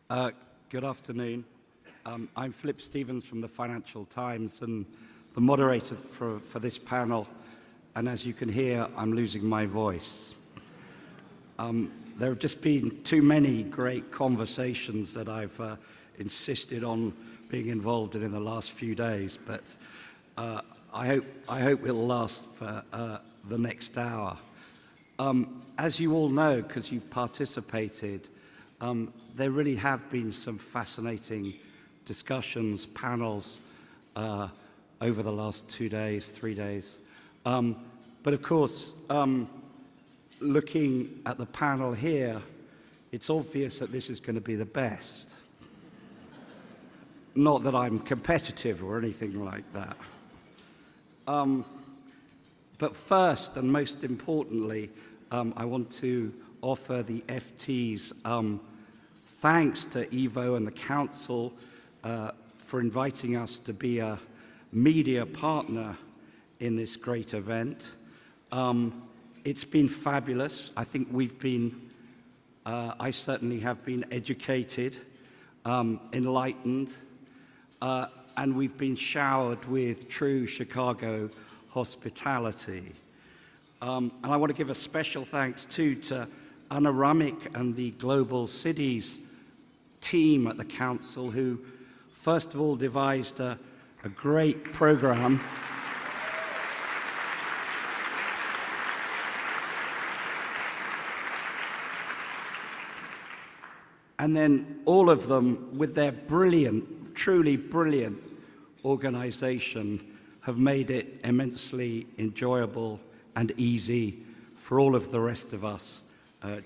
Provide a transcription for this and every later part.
Uh, Good afternoon. I'm Philip Stevens from the Financial Times and the moderator for this panel. And as you can hear, I'm losing my voice. There have just been too many great conversations that I've insisted on being involved in the last few days, but I hope it'll last for the next hour. As you all know, because you've participated, there really have been some fascinating discussions, panels over the last 2 days, 3 days. But of course, looking at the panel here, it's obvious that this is going to be the best. Not that I'm competitive or anything like that. But first and most importantly, I want to offer the FT's thanks to Evo and the Council for inviting us to be a media partner in this great event. It's been fabulous. I think we've been, I certainly have been educated, enlightened, and we've been showered with true Chicago hospitality. And I want to give a special thanks too to Anna Rummick and the Global Cities team at the Council, who first of all devised a great program and then all of them, with their brilliant, truly brilliant organization, have made it immensely enjoyable and easy for all of the rest of us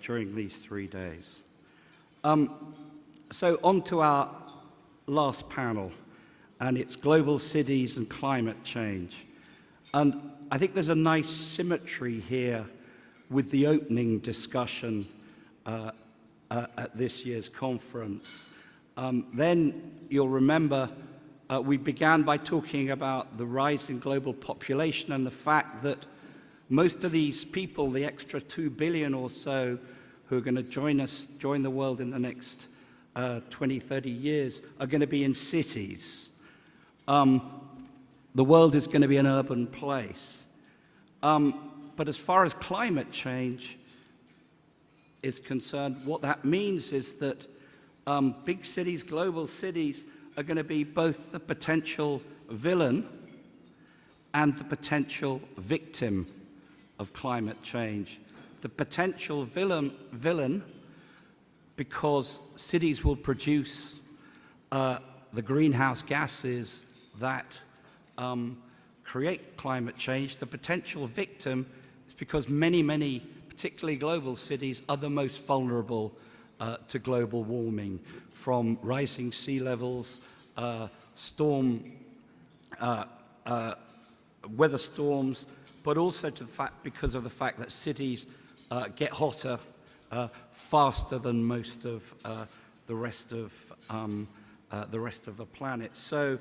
during these 3 days. So on to our last panel, and it's Global Cities and Climate Change. And I think there's a nice symmetry here with the opening discussion at this year's conference. Then you'll remember we began by talking about the rising global population and the fact that most of these people, the extra 2 billion or so who are going to join the world in the next 20, 30 years, are going to be in cities. The world is going to be an urban place. But as far as climate change is concerned, what that means is that big cities, global cities, are going to be both the potential villain and the potential victim of climate change. The potential villain because cities will produce the greenhouse gases that create climate change. The potential victim is because many, particularly global cities, are the most vulnerable to global warming, from rising sea levels, weather storms, but also because of the fact that cities get hotter faster than most of the rest of the planet. So,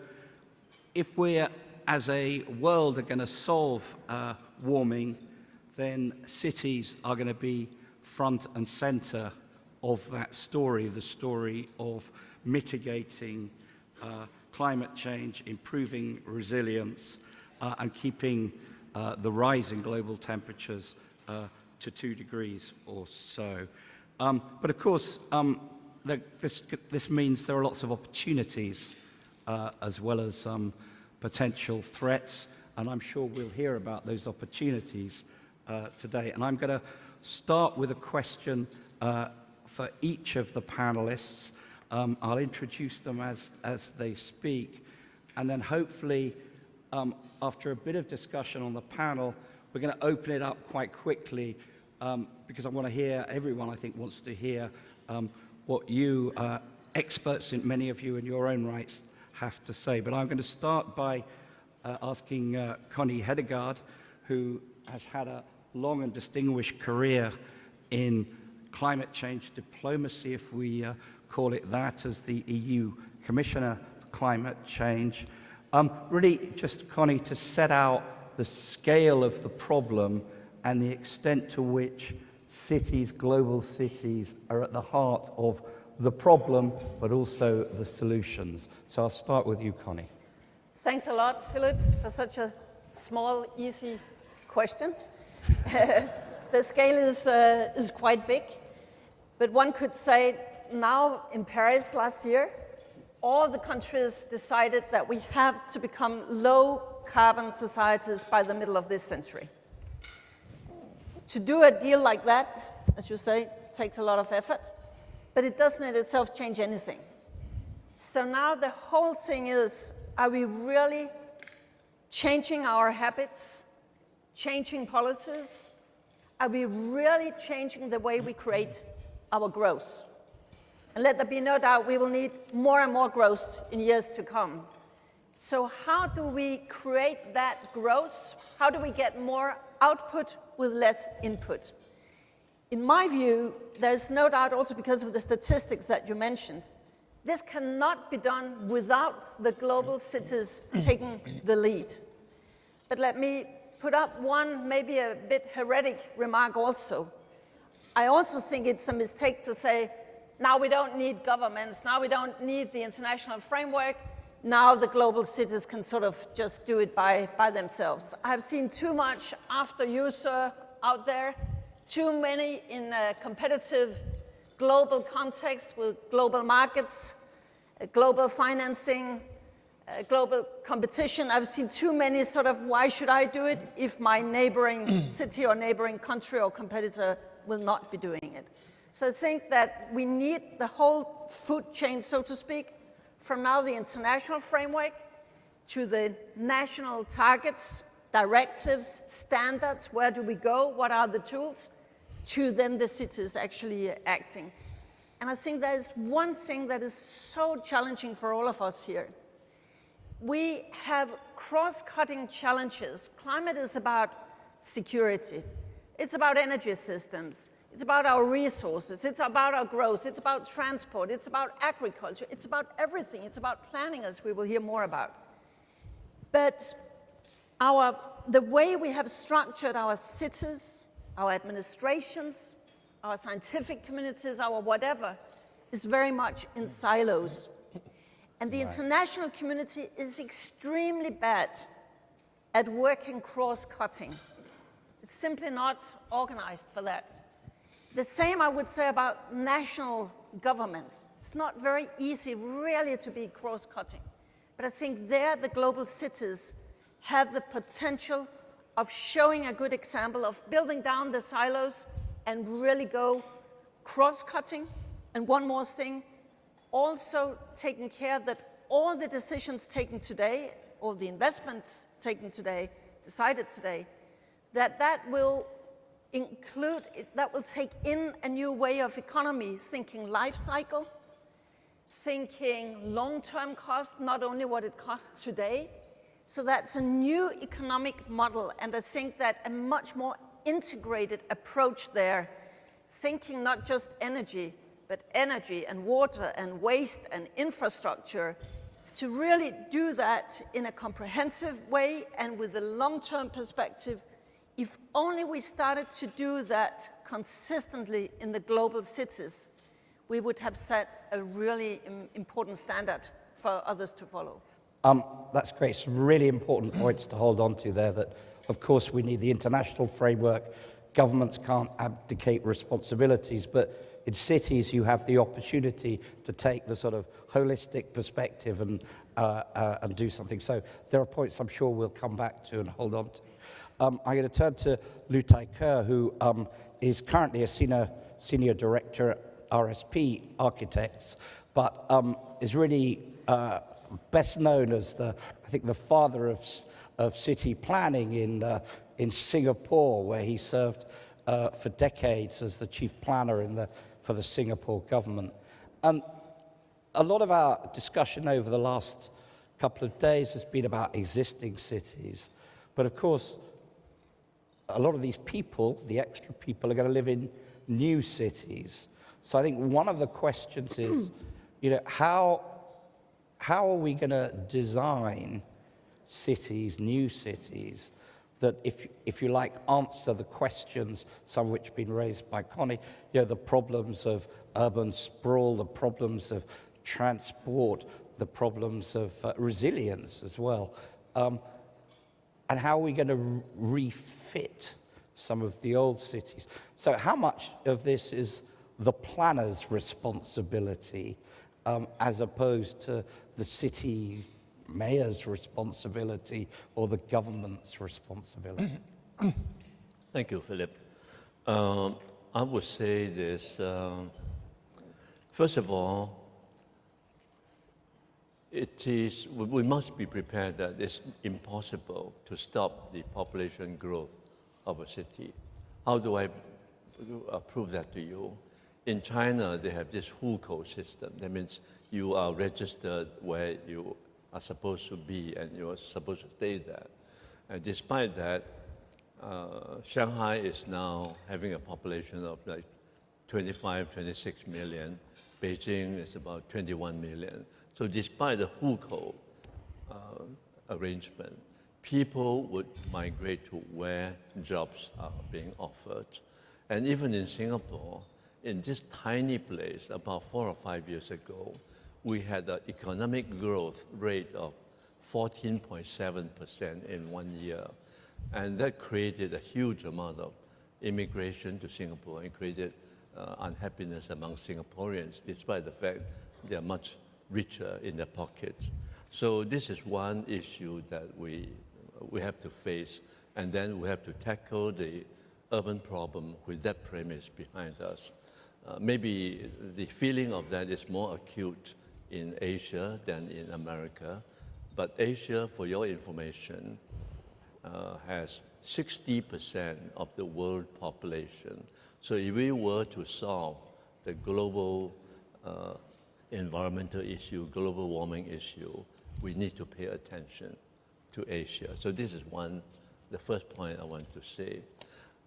if we, as a world, are going to solve warming, then cities are going to be front and center of that story, the story of mitigating climate change, improving resilience, and keeping the rise in global temperatures to 2 degrees or so. But of course, this means there are lots of opportunities as well as potential threats, and I'm sure we'll hear about those opportunities today. And I'm going to start with a question for each of the panelists. I'll introduce them as they speak, and then hopefully, after a bit of discussion on the panel, we're going to open it up quite quickly because I want to hear, everyone I think wants to hear what you, experts, in many of you in your own rights, have to say. But I'm going to start by asking Connie Hedegaard, who has had a long and distinguished career in climate change diplomacy, if we call it that, as the EU Commissioner for Climate Change. Really, just, Connie, to set out the scale of the problem and the extent to which cities, global cities, are at the heart of the problem, but also the solutions. So I'll start with you, Connie. Thanks a lot, Philip, for such a small, easy question. The scale is quite big, but one could say now in Paris last year, all the countries decided that we have to become low-carbon societies by the middle of this century. To do a deal like that, as you say, takes a lot of effort, but it doesn't in itself change anything. So now the whole thing is, are we really changing our habits, changing policies? Are we really changing the way we create our growth? And let there be no doubt, we will need more and more growth in years to come. So how do we create that growth? How do we get more output with less input? In my view, there's no doubt also because of the statistics that you mentioned, this cannot be done without the global cities taking the lead. But let me put up one maybe a bit heretic remark also. I also think it's a mistake to say, now we don't need governments, now we don't need the international framework, now the global cities can sort of just do it by themselves. I've seen too much after you, sir, out there, too many in a competitive global context with global markets, global financing, global competition. I've seen too many sort of, why should I do it if my neighboring city or neighboring country or competitor will not be doing it? So I think that we need the whole food chain, so to speak, from now the international framework to the national targets, directives, standards, where do we go, what are the tools, to then the cities actually acting. And I think there is one thing that is so challenging for all of us here. We have cross-cutting challenges. Climate is about security. It's about energy systems. It's about our resources. It's about our growth. It's about transport. It's about agriculture. It's about everything. It's about planning, as we will hear more about. But the way we have structured our cities, our administrations, our scientific communities, our whatever, is very much in silos. And the international community is extremely bad at working cross-cutting. It's simply not organized for that. The same I would say about national governments. It's not very easy really to be cross-cutting. But I think there the global cities have the potential of showing a good example of building down the silos and really go cross-cutting. And one more thing, also taking care that all the decisions taken today, all the investments taken today, decided today, that will include, that will take in a new way of economy, thinking life cycle, thinking long-term cost, not only what it costs today. So that's a new economic model, and I think that a much more integrated approach there, thinking not just energy, but energy and water and waste and infrastructure, to really do that in a comprehensive way and with a long-term perspective. If only we started to do that consistently in the global cities, we would have set a really important standard for others to follow. That's great. Some really important points to hold on to there, that of course we need the international framework. Governments can't abdicate responsibilities, but in cities you have the opportunity to take the sort of holistic perspective and do something. So there are points I'm sure we'll come back to and hold on to. I'm going to turn to Thai-Ker, who is currently a senior director at RSP Architects, but is really best known as I think the father of city planning in Singapore, where he served for decades as the chief planner for the Singapore government. And a lot of our discussion over the last couple of days has been about existing cities, but of course a lot of these people, the extra people, are going to live in new cities. So I think one of the questions is, how are we going to design cities, new cities, that, if you like, answer the questions, some of which have been raised by Connie, you know, the problems of urban sprawl, the problems of transport, the problems of resilience as well. And how are we going to refit some of the old cities? So how much of this is the planner's responsibility as opposed to the city mayor's responsibility or the government's responsibility? Thank you, Philip. I would say this. First of all, we must be prepared that it's impossible to stop the population growth of a city. How do I prove that to you? In China, they have this hukou system. That means you are registered where you are supposed to be and you are supposed to stay there. And despite that, Shanghai is now having a population of like 25, 26 million. Beijing is about 21 million. So despite the hukou arrangement, people would migrate to where jobs are being offered. And even in Singapore, in this tiny place, about 4 or 5 years ago, we had an economic growth rate of 14.7% in 1 year. And that created a huge amount of immigration to Singapore and created unhappiness among Singaporeans, despite the fact they are much richer in their pockets. So this is one issue that we have to face, and then we have to tackle the urban problem with that premise behind us. Maybe the feeling of that is more acute in Asia than in America, but Asia, for your information, has 60% of the world population. So if we were to solve the global environmental issue, global warming issue, we need to pay attention to Asia. So this is the first point I want to say.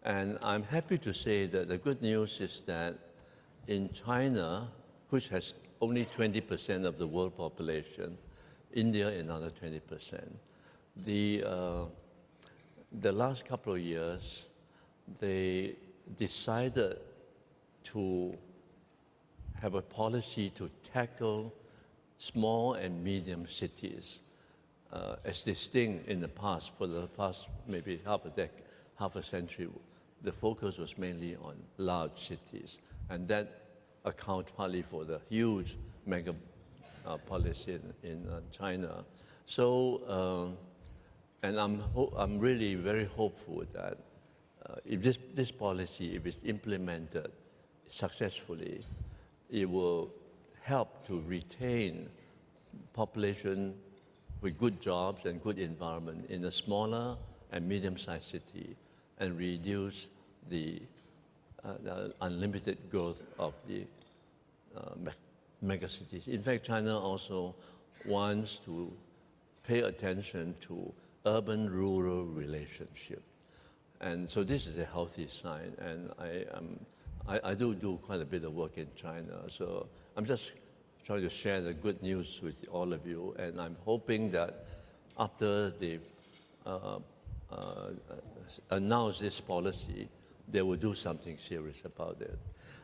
And I'm happy to say that the good news is that in China, which has only 20% of the world population, India another 20%, the last couple of years, they decided to have a policy to tackle small and medium cities. As distinct in the past, for the past maybe half a century, the focus was mainly on large cities, and that accounts partly for the huge mega policy in China. So, and I'm really very hopeful that if this policy, if it's implemented successfully, it will help to retain population with good jobs and good environment in a smaller and medium-sized city and reduce the unlimited growth of the megacities. In fact, China also wants to pay attention to urban-rural relationship. And so this is a healthy sign, and I do quite a bit of work in China. So I'm just trying to share the good news with all of you, and I'm hoping that after they announce this policy, they will do something serious about it.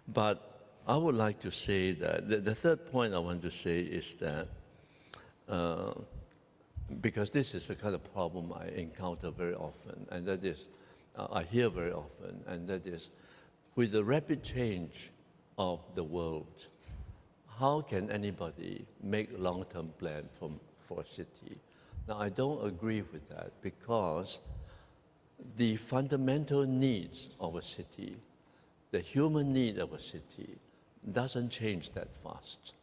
But I would like to say that the third point I want to say is that because this is the kind of problem I encounter very often, and that is, I hear very often, and that is, with the rapid change of the world, how can anybody make a long-term plan for a city? Now, I don't agree with that because the fundamental needs of a city, the human need of a city, doesn't change that fast.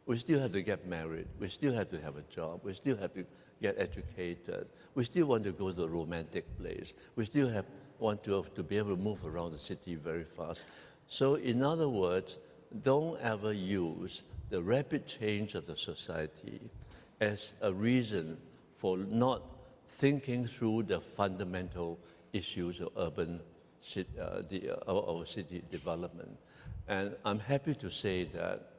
We still have to get married. We still have to have a job. We still have to get educated. We still want to go to a romantic place. We still want to be able to move around the city very fast. So in other words, don't ever use the rapid change of the society as a reason for not thinking through the fundamental issues of urban city development. And I'm happy to say that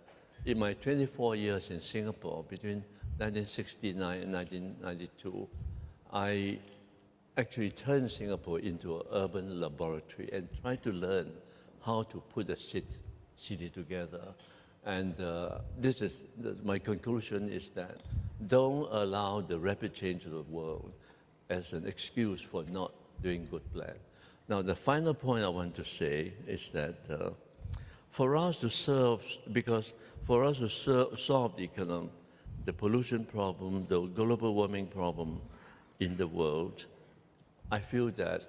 in my 24 years in Singapore, between 1969 and 1992, I actually turn Singapore into an urban laboratory and try to learn how to put a city together. And this is my conclusion is that don't allow the rapid change of the world as an excuse for not doing good plan. Now, the final point I want to say is that for us to solve the pollution problem, the global warming problem in the world, I feel that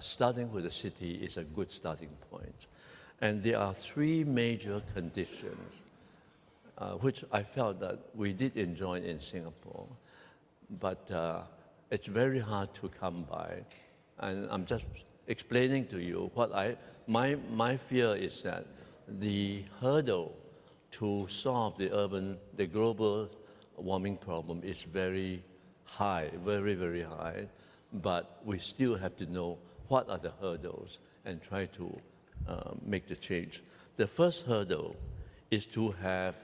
starting with the city is a good starting point. And there are three major conditions which I felt that we did enjoy in Singapore, but it's very hard to come by. And I'm just explaining to you what my fear is that the hurdle to solve the global warming problem is very high, very, very high, but we still have to know what are the hurdles and try to make the change. The first hurdle is to have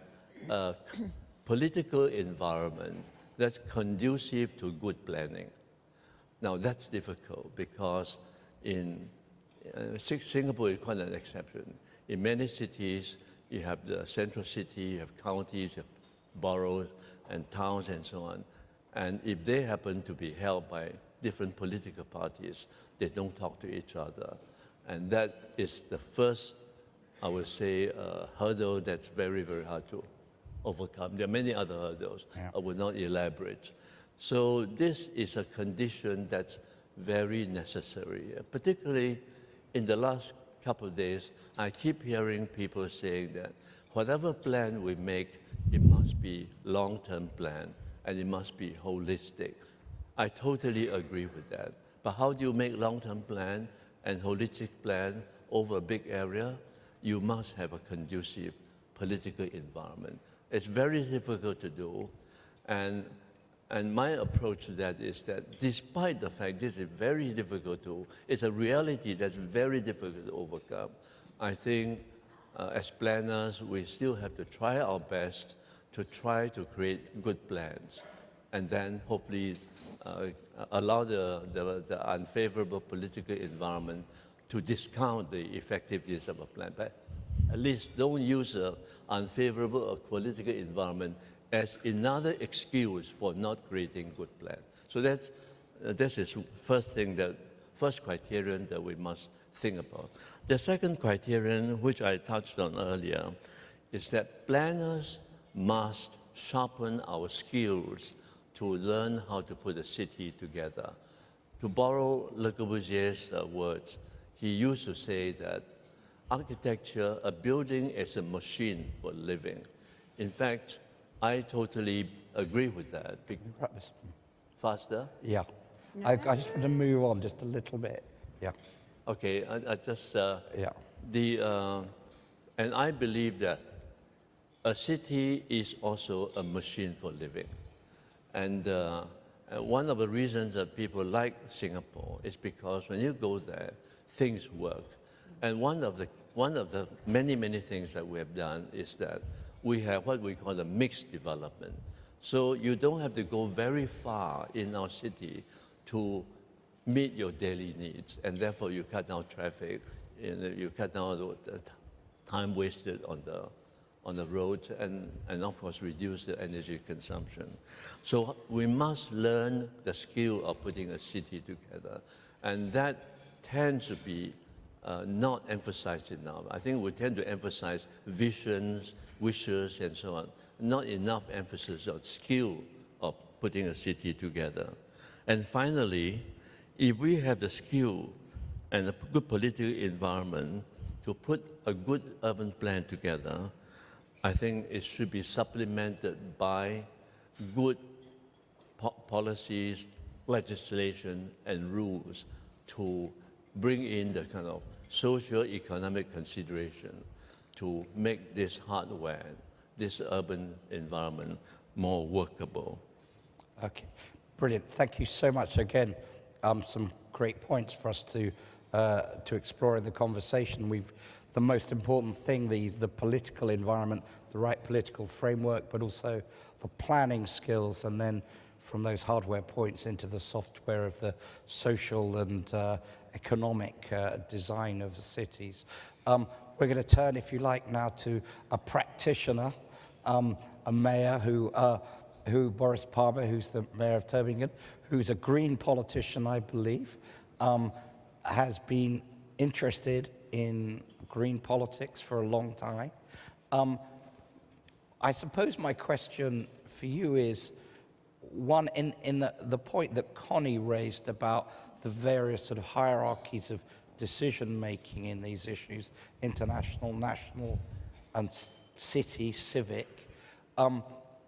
a political environment that's conducive to good planning. Now, that's difficult because in Singapore is quite an exception. In many cities, you have the central city, you have counties, you have boroughs and towns and so on. And if they happen to be held by different political parties, they don't talk to each other. And that is the first, I would say, hurdle that's very, very hard to overcome. There are many other hurdles. Yeah. I will not elaborate. So this is a condition that's very necessary, particularly in the last couple of days. I keep hearing people saying that whatever plan we make, it must be long-term plan and it must be holistic. I totally agree with that. But how do you make long-term plan and holistic plan over a big area? You must have a conducive political environment. It's very difficult to do. And my approach to that is that despite the fact this is very difficult to do, it's a reality that's very difficult to overcome. I think as planners, we still have to try our best to try to create good plans and then hopefully allow the unfavorable political environment to discount the effectiveness of a plan. But at least don't use an unfavorable political environment as another excuse for not creating good plan. So this is first criterion that we must think about. The second criterion, which I touched on earlier, is that planners must sharpen our skills to learn how to put a city together. To borrow Le Corbusier's words, he used to say that architecture, a building is a machine for living. In fact, I totally agree with that. Faster? Yeah. I just want to move on just a little bit. Yeah. Okay, I just... yeah. And I believe that a city is also a machine for living. And one of the reasons that people like Singapore is because when you go there, things work. And one of the many, many things that we have done is that we have what we call a mixed development. So you don't have to go very far in our city to meet your daily needs, and therefore you cut down traffic, you cut down the time wasted on the roads, and of course reduce the energy consumption. So we must learn the skill of putting a city together, and that tends to be not emphasized enough. I think we tend to emphasize visions, wishes, and so on. Not enough emphasis on skill of putting a city together. And finally, if we have the skill and a good political environment to put a good urban plan together, I think it should be supplemented by good policies, legislation, and rules to bring in the kind of socio-economic consideration to make this hardware, this urban environment more workable. Okay, brilliant. Thank you so much. Again, some great points for us to explore in the conversation. The most important thing, the political environment, the right political framework, but also the planning skills, and then from those hardware points into the software of the social and economic design of the cities. We're going to turn, if you like, now to a practitioner, a mayor who Boris Palmer, who's the mayor of Tübingen, who's a Green politician, I believe, has been interested in green politics for a long time. I suppose my question for you is, one, in the point that Connie raised about the various sort of hierarchies of decision-making in these issues, international, national, and city, civic,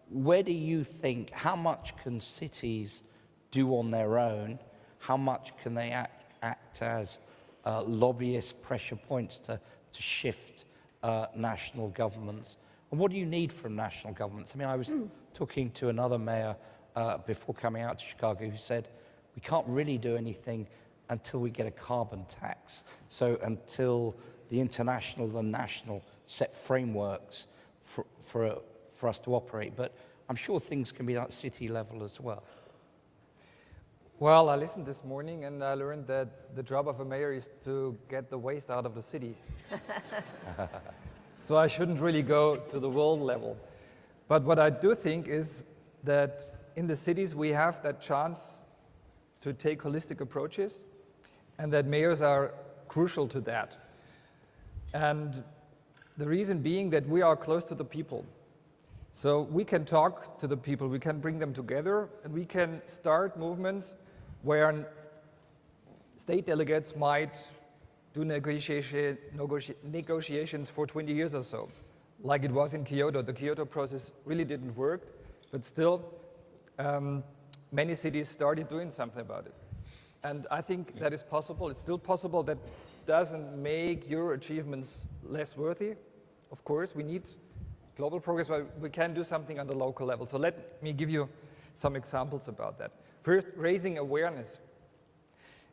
where do you think, how much can cities do on their own? How much can they act as lobbyist pressure points to shift national governments? And what do you need from national governments? I mean, I was talking to another mayor before coming out to Chicago who said, we can't really do anything until we get a carbon tax. So until the international and national set frameworks for us to operate. But I'm sure things can be done at city level as well. Well, I listened this morning and I learned that the job of a mayor is to get the waste out of the city. So I shouldn't really go to the world level. But what I do think is that in the cities we have that chance to take holistic approaches, and that mayors are crucial to that. And the reason being that we are close to the people. So we can talk to the people, we can bring them together, and we can start movements where state delegates might do negotiations for 20 years or so, like it was in Kyoto. The Kyoto process really didn't work, but still, many cities started doing something about it. And I think that is possible. It's still possible. That doesn't make your achievements less worthy. Of course, we need global progress, but we can do something on the local level. So let me give you some examples about that. First, raising awareness.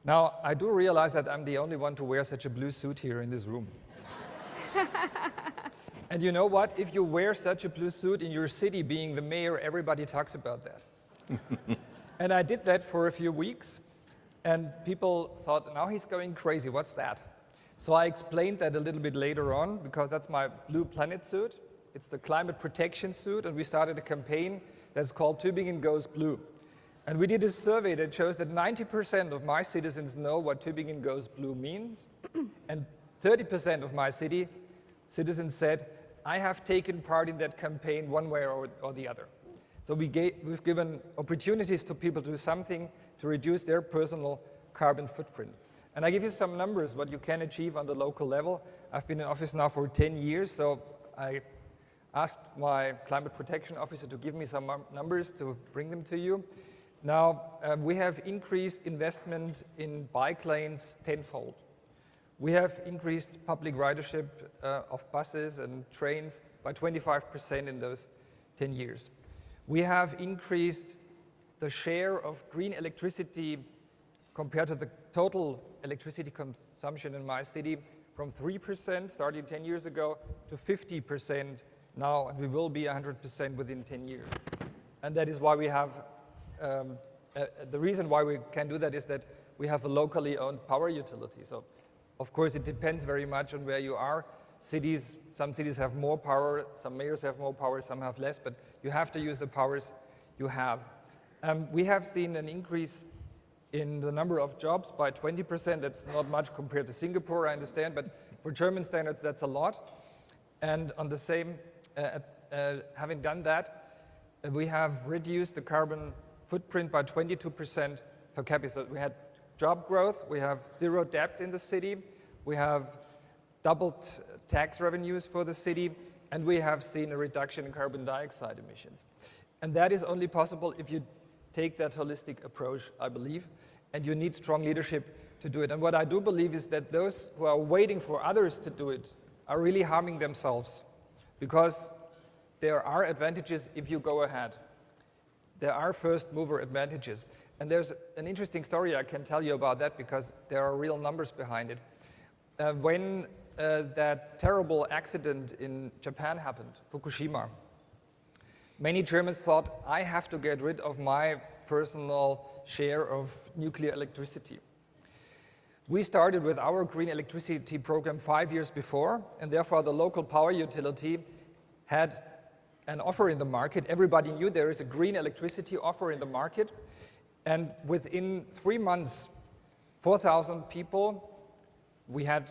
Now, I do realize that I'm the only one to wear such a blue suit here in this room. And you know what? If you wear such a blue suit in your city, being the mayor, everybody talks about that. And I did that for a few weeks, and people thought, now he's going crazy, what's that? So I explained that a little bit later on, because that's my Blue Planet suit. It's the climate protection suit, and we started a campaign that's called Tübingen Goes Blue. And we did a survey that shows that 90% of my citizens know what Tübingen Goes Blue means, and 30% of my citizens said, I have taken part in that campaign one way or the other. So we've given opportunities to people to do something to reduce their personal carbon footprint. And I give you some numbers, what you can achieve on the local level. I've been in office now for 10 years, so I asked my climate protection officer to give me some numbers to bring them to you. Now, we have increased investment in bike lanes tenfold. We have increased public ridership of buses and trains by 25% in those 10 years. We have increased the share of green electricity compared to the total electricity consumption in my city from 3% starting 10 years ago to 50% now, and we will be 100% within 10 years. And that is why we have, the reason why we can do that is that we have a locally owned power utility. So, of course, it depends very much on where you are. Some cities have more power, some mayors have more power, some have less, but you have to use the powers you have. We have seen an increase in the number of jobs by 20%. That's not much compared to Singapore, I understand, but for German standards, that's a lot. And on the same, having done that, we have reduced the carbon footprint by 22% per capita. We had job growth, we have zero debt in the city, we have doubled tax revenues for the city, and we have seen a reduction in carbon dioxide emissions. And that is only possible if you take that holistic approach, I believe, and you need strong leadership to do it. And what I do believe is that those who are waiting for others to do it are really harming themselves, because there are advantages if you go ahead. There are first mover advantages. And there's an interesting story I can tell you about that, because there are real numbers behind it. When that terrible accident in Japan happened, Fukushima, Many Germans thought, I have to get rid of my personal share of nuclear electricity. We started with our green electricity program 5 years before, and therefore the local power utility had an offer in the market. Everybody knew there is a green electricity offer in the market, and within 3 months, 4,000 people, we had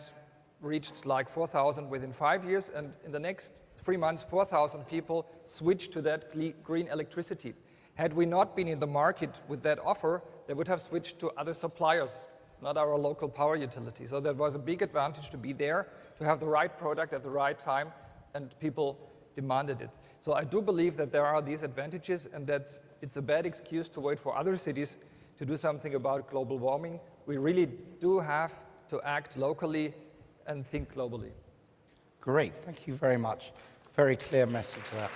reached like 4,000 within 5 years, and in the next 3 months, 4,000 people switched to that green electricity. Had we not been in the market with that offer, they would have switched to other suppliers, not our local power utility. So that was a big advantage to be there, to have the right product at the right time, and people demanded it. So I do believe that there are these advantages, and that it's a bad excuse to wait for other cities to do something about global warming. We really do have to act locally and think globally. Great, thank you very much. Very clear message there.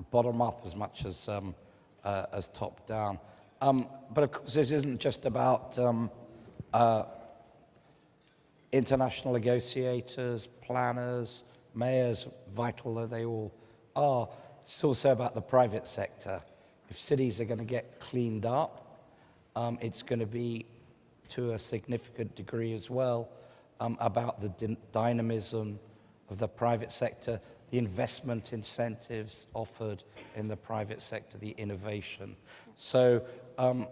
Bottom up as much as top down. But of course, this isn't just about international negotiators, planners, mayors, vital though they all are. It's also about the private sector. If cities are going to get cleaned up, it's going to be, to a significant degree as well, about the dynamism of the private sector, the investment incentives offered in the private sector, the innovation. So I'm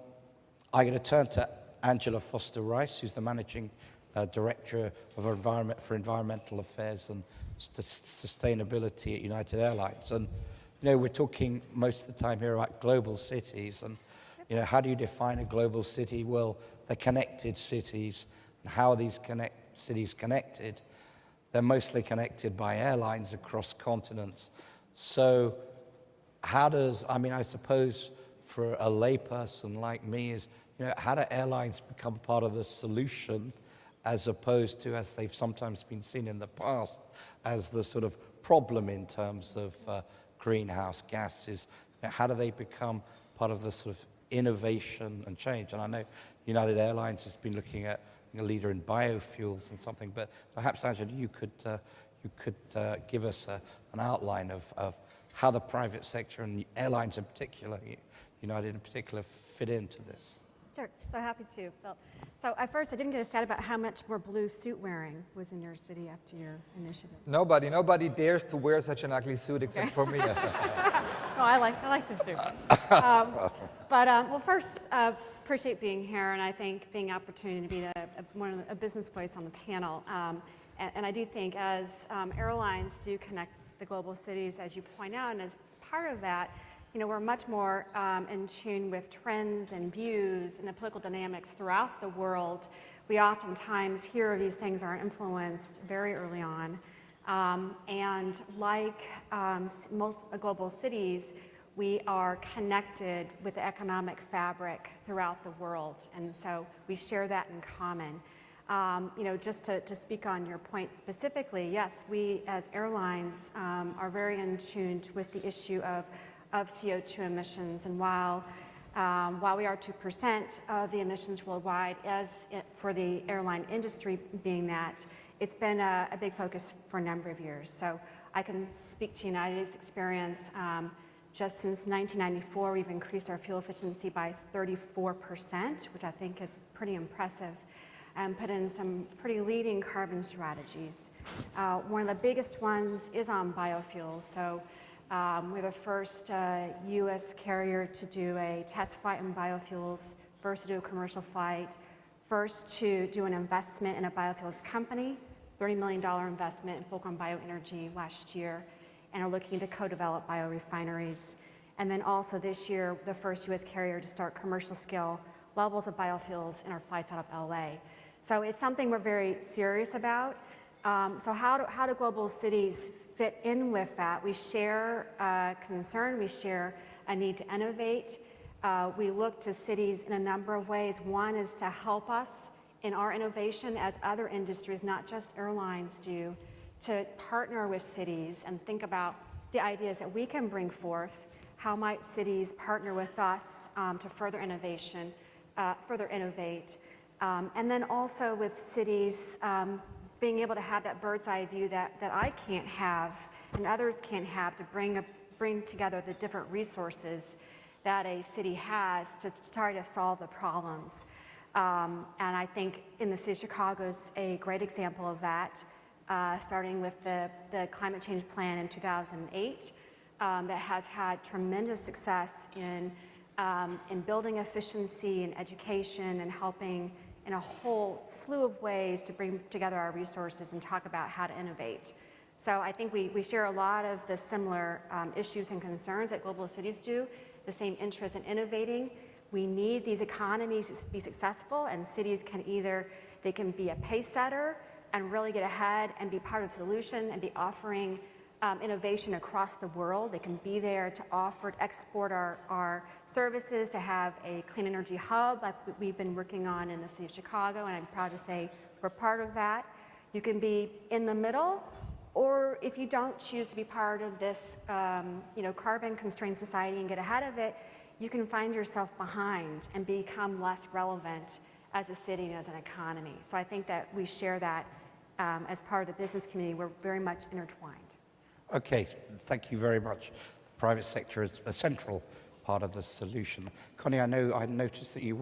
going to turn to Angela Foster-Rice, who's the Managing Director of Environmental Affairs and Sustainability at United Airlines. And, you know, we're talking most of the time here about global cities, and, you know, how do you define a global city? Well, they're connected cities. And how are these cities connected? They're mostly connected by airlines across continents. So how does, I mean, I suppose for a layperson like me is, you know, how do airlines become part of the solution as opposed to, as they've sometimes been seen in the past, as the sort of problem in terms of greenhouse gases? You know, how do they become part of the sort of innovation and change? And I know United Airlines has been looking at a leader in biofuels and something, but perhaps, Angela, you could give us an outline of how the private sector and airlines in particular, United in particular, fit into this. Sure, so happy to, Phil. So at first, I didn't get a stat about how much more blue suit wearing was in your city after your initiative. Nobody dares to wear such an ugly suit except for me. No, I like this suit. Well, first, appreciate being here, and I think being an opportunity to be a business voice on the panel. And I do think as airlines do connect the global cities, as you point out, and as part of that, you know, we're much more in tune with trends and views and the political dynamics throughout the world. We oftentimes hear these things are influenced very early on. And like most global cities, we are connected with the economic fabric throughout the world. And so we share that in common. You know, just to speak on your point specifically, yes, we as airlines are very in tune with the issue of CO2 emissions, and while we are 2% of the emissions worldwide, for the airline industry being that, it's been a big focus for a number of years. So I can speak to United's experience. Just since 1994, we've increased our fuel efficiency by 34%, which I think is pretty impressive, and put in some pretty leading carbon strategies. One of the biggest ones is on biofuels. So we're the first U.S. carrier to do a test flight in biofuels, first to do a commercial flight, first to do an investment in a biofuels company, $30 million investment in Fulcrum Bioenergy last year, and are looking to co-develop biorefineries. And then also this year, the first U.S. carrier to start commercial scale levels of biofuels in our flights out of LA. So it's something we're very serious about. So how do global cities fit in with that? We share a concern, we share a need to innovate. We look to cities in a number of ways. One is to help us in our innovation as other industries, not just airlines do, to partner with cities and think about the ideas that we can bring forth. How might cities partner with us to further innovate? And then also with cities being able to have that bird's eye view that I can't have and others can't have to bring together the different resources that a city has to try to solve the problems. And I think in the city of Chicago is a great example of that, starting with the climate change plan in 2008 that has had tremendous success in building efficiency and education and helping in a whole slew of ways to bring together our resources and talk about how to innovate. So I think we share a lot of the similar issues and concerns that global cities do, the same interest in innovating. We need these economies to be successful, and cities can they can be a pace setter and really get ahead and be part of the solution and be offering innovation across the world. They can be there to offer, to export our services, to have a clean energy hub like we've been working on in the city of Chicago, and I'm proud to say we're part of that. You can be in the middle, or if you don't choose to be part of this carbon-constrained society and get ahead of it, you can find yourself behind and become less relevant as a city and as an economy. So I think that we share that as part of the business community. We're very much intertwined. Okay, thank you very much. The private sector is a central part of the solution. Connie, I noticed that you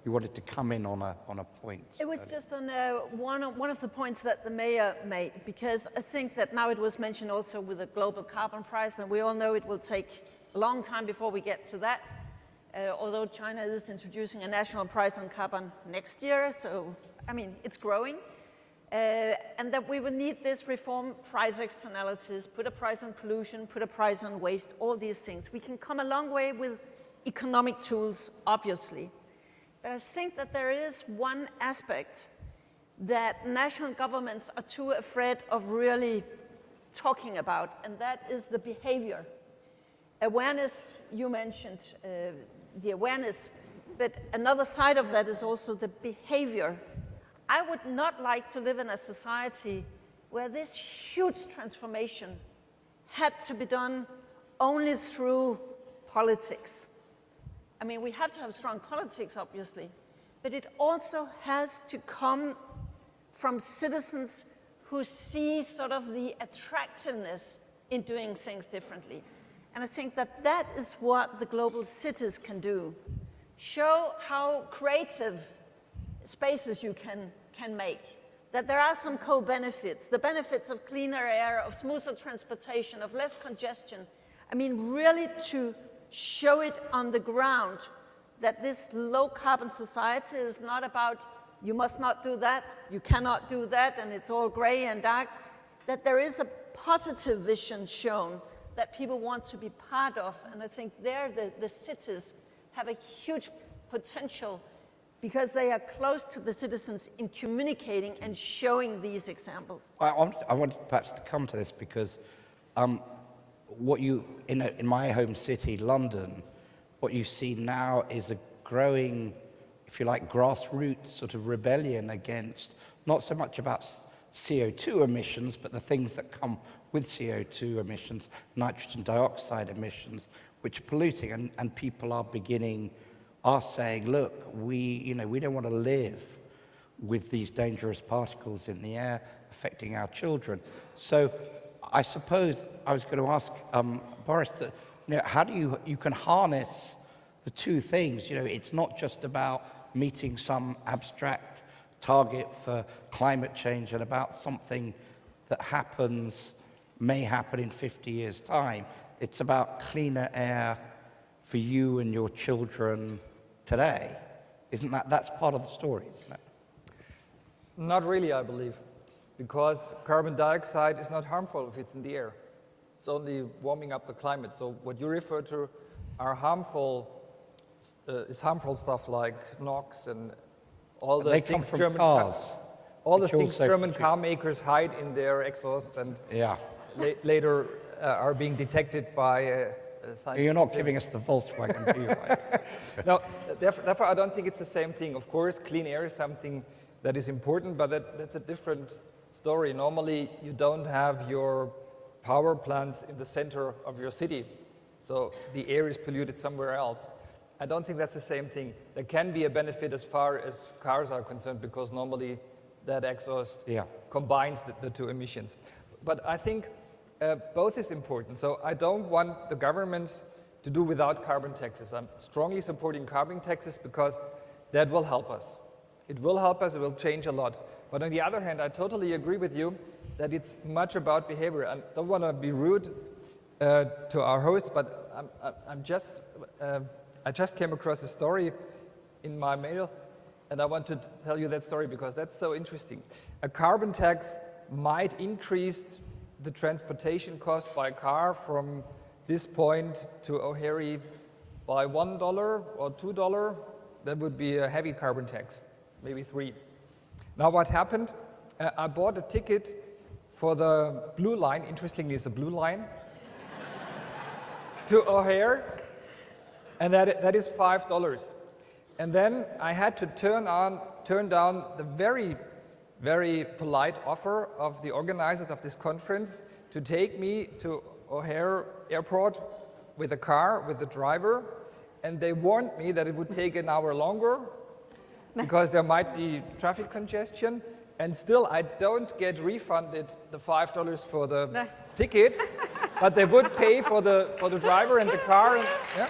wanted to come in on a point. It was just on one of the points that the mayor made, because I think that now it was mentioned also with the global carbon price, and we all know it will take a long time before we get to that, although China is introducing a national price on carbon next year, so, I mean, it's growing. And that we will need this reform price externalities, put a price on pollution, put a price on waste, all these things. We can come a long way with economic tools, obviously. But I think that there is one aspect that national governments are too afraid of really talking about, and that is the behavior. Awareness, you mentioned the awareness, but another side of that is also the behavior. I would not like to live in a society where this huge transformation had to be done only through politics. I mean, we have to have strong politics, obviously, but it also has to come from citizens who see sort of the attractiveness in doing things differently. And I think that that is what the global cities can do. Show how creative spaces you can make, that there are some co-benefits, the benefits of cleaner air, of smoother transportation, of less congestion. I mean, really to show it on the ground that this low-carbon society is not about you must not do that, you cannot do that, and it's all gray and dark, that there is a positive vision shown that people want to be part of. And I think there the cities have a huge potential because they are close to the citizens in communicating and showing these examples. I wanted perhaps to come to this because what you, in my home city, London, what you see now is a growing, if you like, grassroots sort of rebellion against not so much about CO2 emissions, but the things that come with CO2 emissions, nitrogen dioxide emissions, which are polluting, and people are saying, look, we don't want to live with these dangerous particles in the air affecting our children. So I suppose I was going to ask Boris, that, how do you can harness the two things? It's not just about meeting some abstract target for climate change and about something that may happen in 50 years' time. It's about cleaner air for you and your children today. That's part of the story, isn't it? Not really, I believe, because carbon dioxide is not harmful if it's in the air. It's only warming up the climate. So what you refer to are harmful stuff like NOx and all the things German car makers hide in their exhausts and later are being detected by You're not giving us the Volkswagen, do you? Right? No, therefore I don't think it's the same thing. Of course, clean air is something that is important, but that's a different story. Normally, you don't have your power plants in the center of your city, so the air is polluted somewhere else. I don't think that's the same thing. There can be a benefit as far as cars are concerned, because normally that exhaust Yeah. combines the two emissions. But I think both is important. So I don't want the governments to do without carbon taxes. I'm strongly supporting carbon taxes because that will help us. It will help us, it will change a lot. But on the other hand, I totally agree with you that it's much about behavior. I don't want to be rude to our host, but I just came across a story in my mail, and I want to tell you that story because that's so interesting. A carbon tax might increase the transportation cost by car from this point to O'Hare by $1 or $2. That would be a heavy carbon tax, maybe $3. Now what happened? I bought a ticket for the blue line, interestingly it's a blue line, to O'Hare, and that is $5. And then I had to turn down the very, very polite offer of the organizers of this conference to take me to O'Hare Airport with a car, with a driver, and they warned me that it would take an hour longer because there might be traffic congestion, and still I don't get refunded the $5 for the ticket, but they would pay for the driver and the car. And, yeah.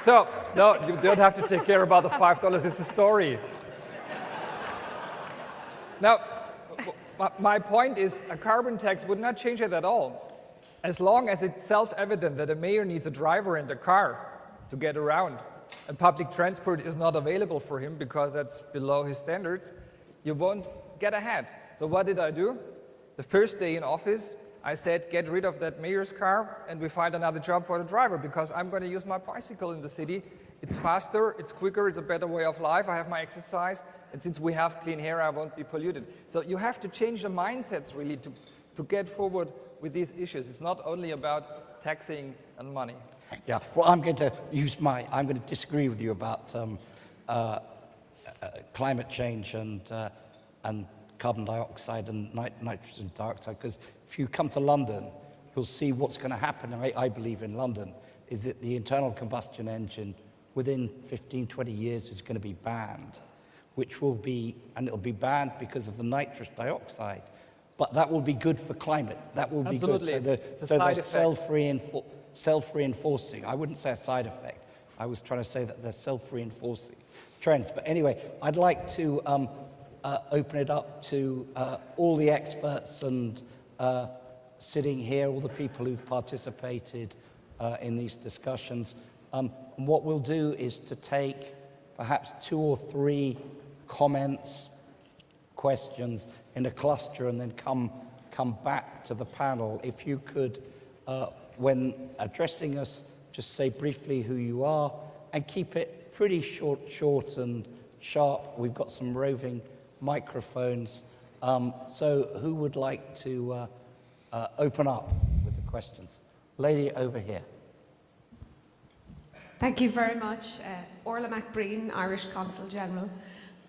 So, no, you don't have to take care about the $5, it's a story. Now, my point is a carbon tax would not change it at all. As long as it's self-evident that a mayor needs a driver and a car to get around, and public transport is not available for him because that's below his standards, you won't get ahead. So what did I do? The first day in office, I said, get rid of that mayor's car and we find another job for the driver because I'm going to use my bicycle in the city. It's faster, it's quicker, it's a better way of life, I have my exercise, and since we have clean air, I won't be polluted. So you have to change the mindsets really to get forward with these issues. It's not only about taxing and money. Yeah, well, I'm going to disagree with you about climate change and carbon dioxide and nitrogen dioxide, because if you come to London, you'll see what's going to happen, I believe, in London, is that the internal combustion engine within 15, 20 years is going to be banned, it'll be banned because of the nitrous dioxide. But that will be good for climate. That will Absolutely. be good. So they're self-reinforcing. I wouldn't say a side effect. I was trying to say that they're self-reinforcing trends. But anyway, I'd like to open it up to all the experts and sitting here, all the people who've participated in these discussions. And what we'll do is to take perhaps 2 or 3 comments, questions in a cluster and then come back to the panel. If you could, when addressing us, just say briefly who you are and keep it pretty short and sharp. We've got some roving microphones. So who would like to open up with the questions? Lady over here. Thank you very much. Orla McBreen, Irish Consul General.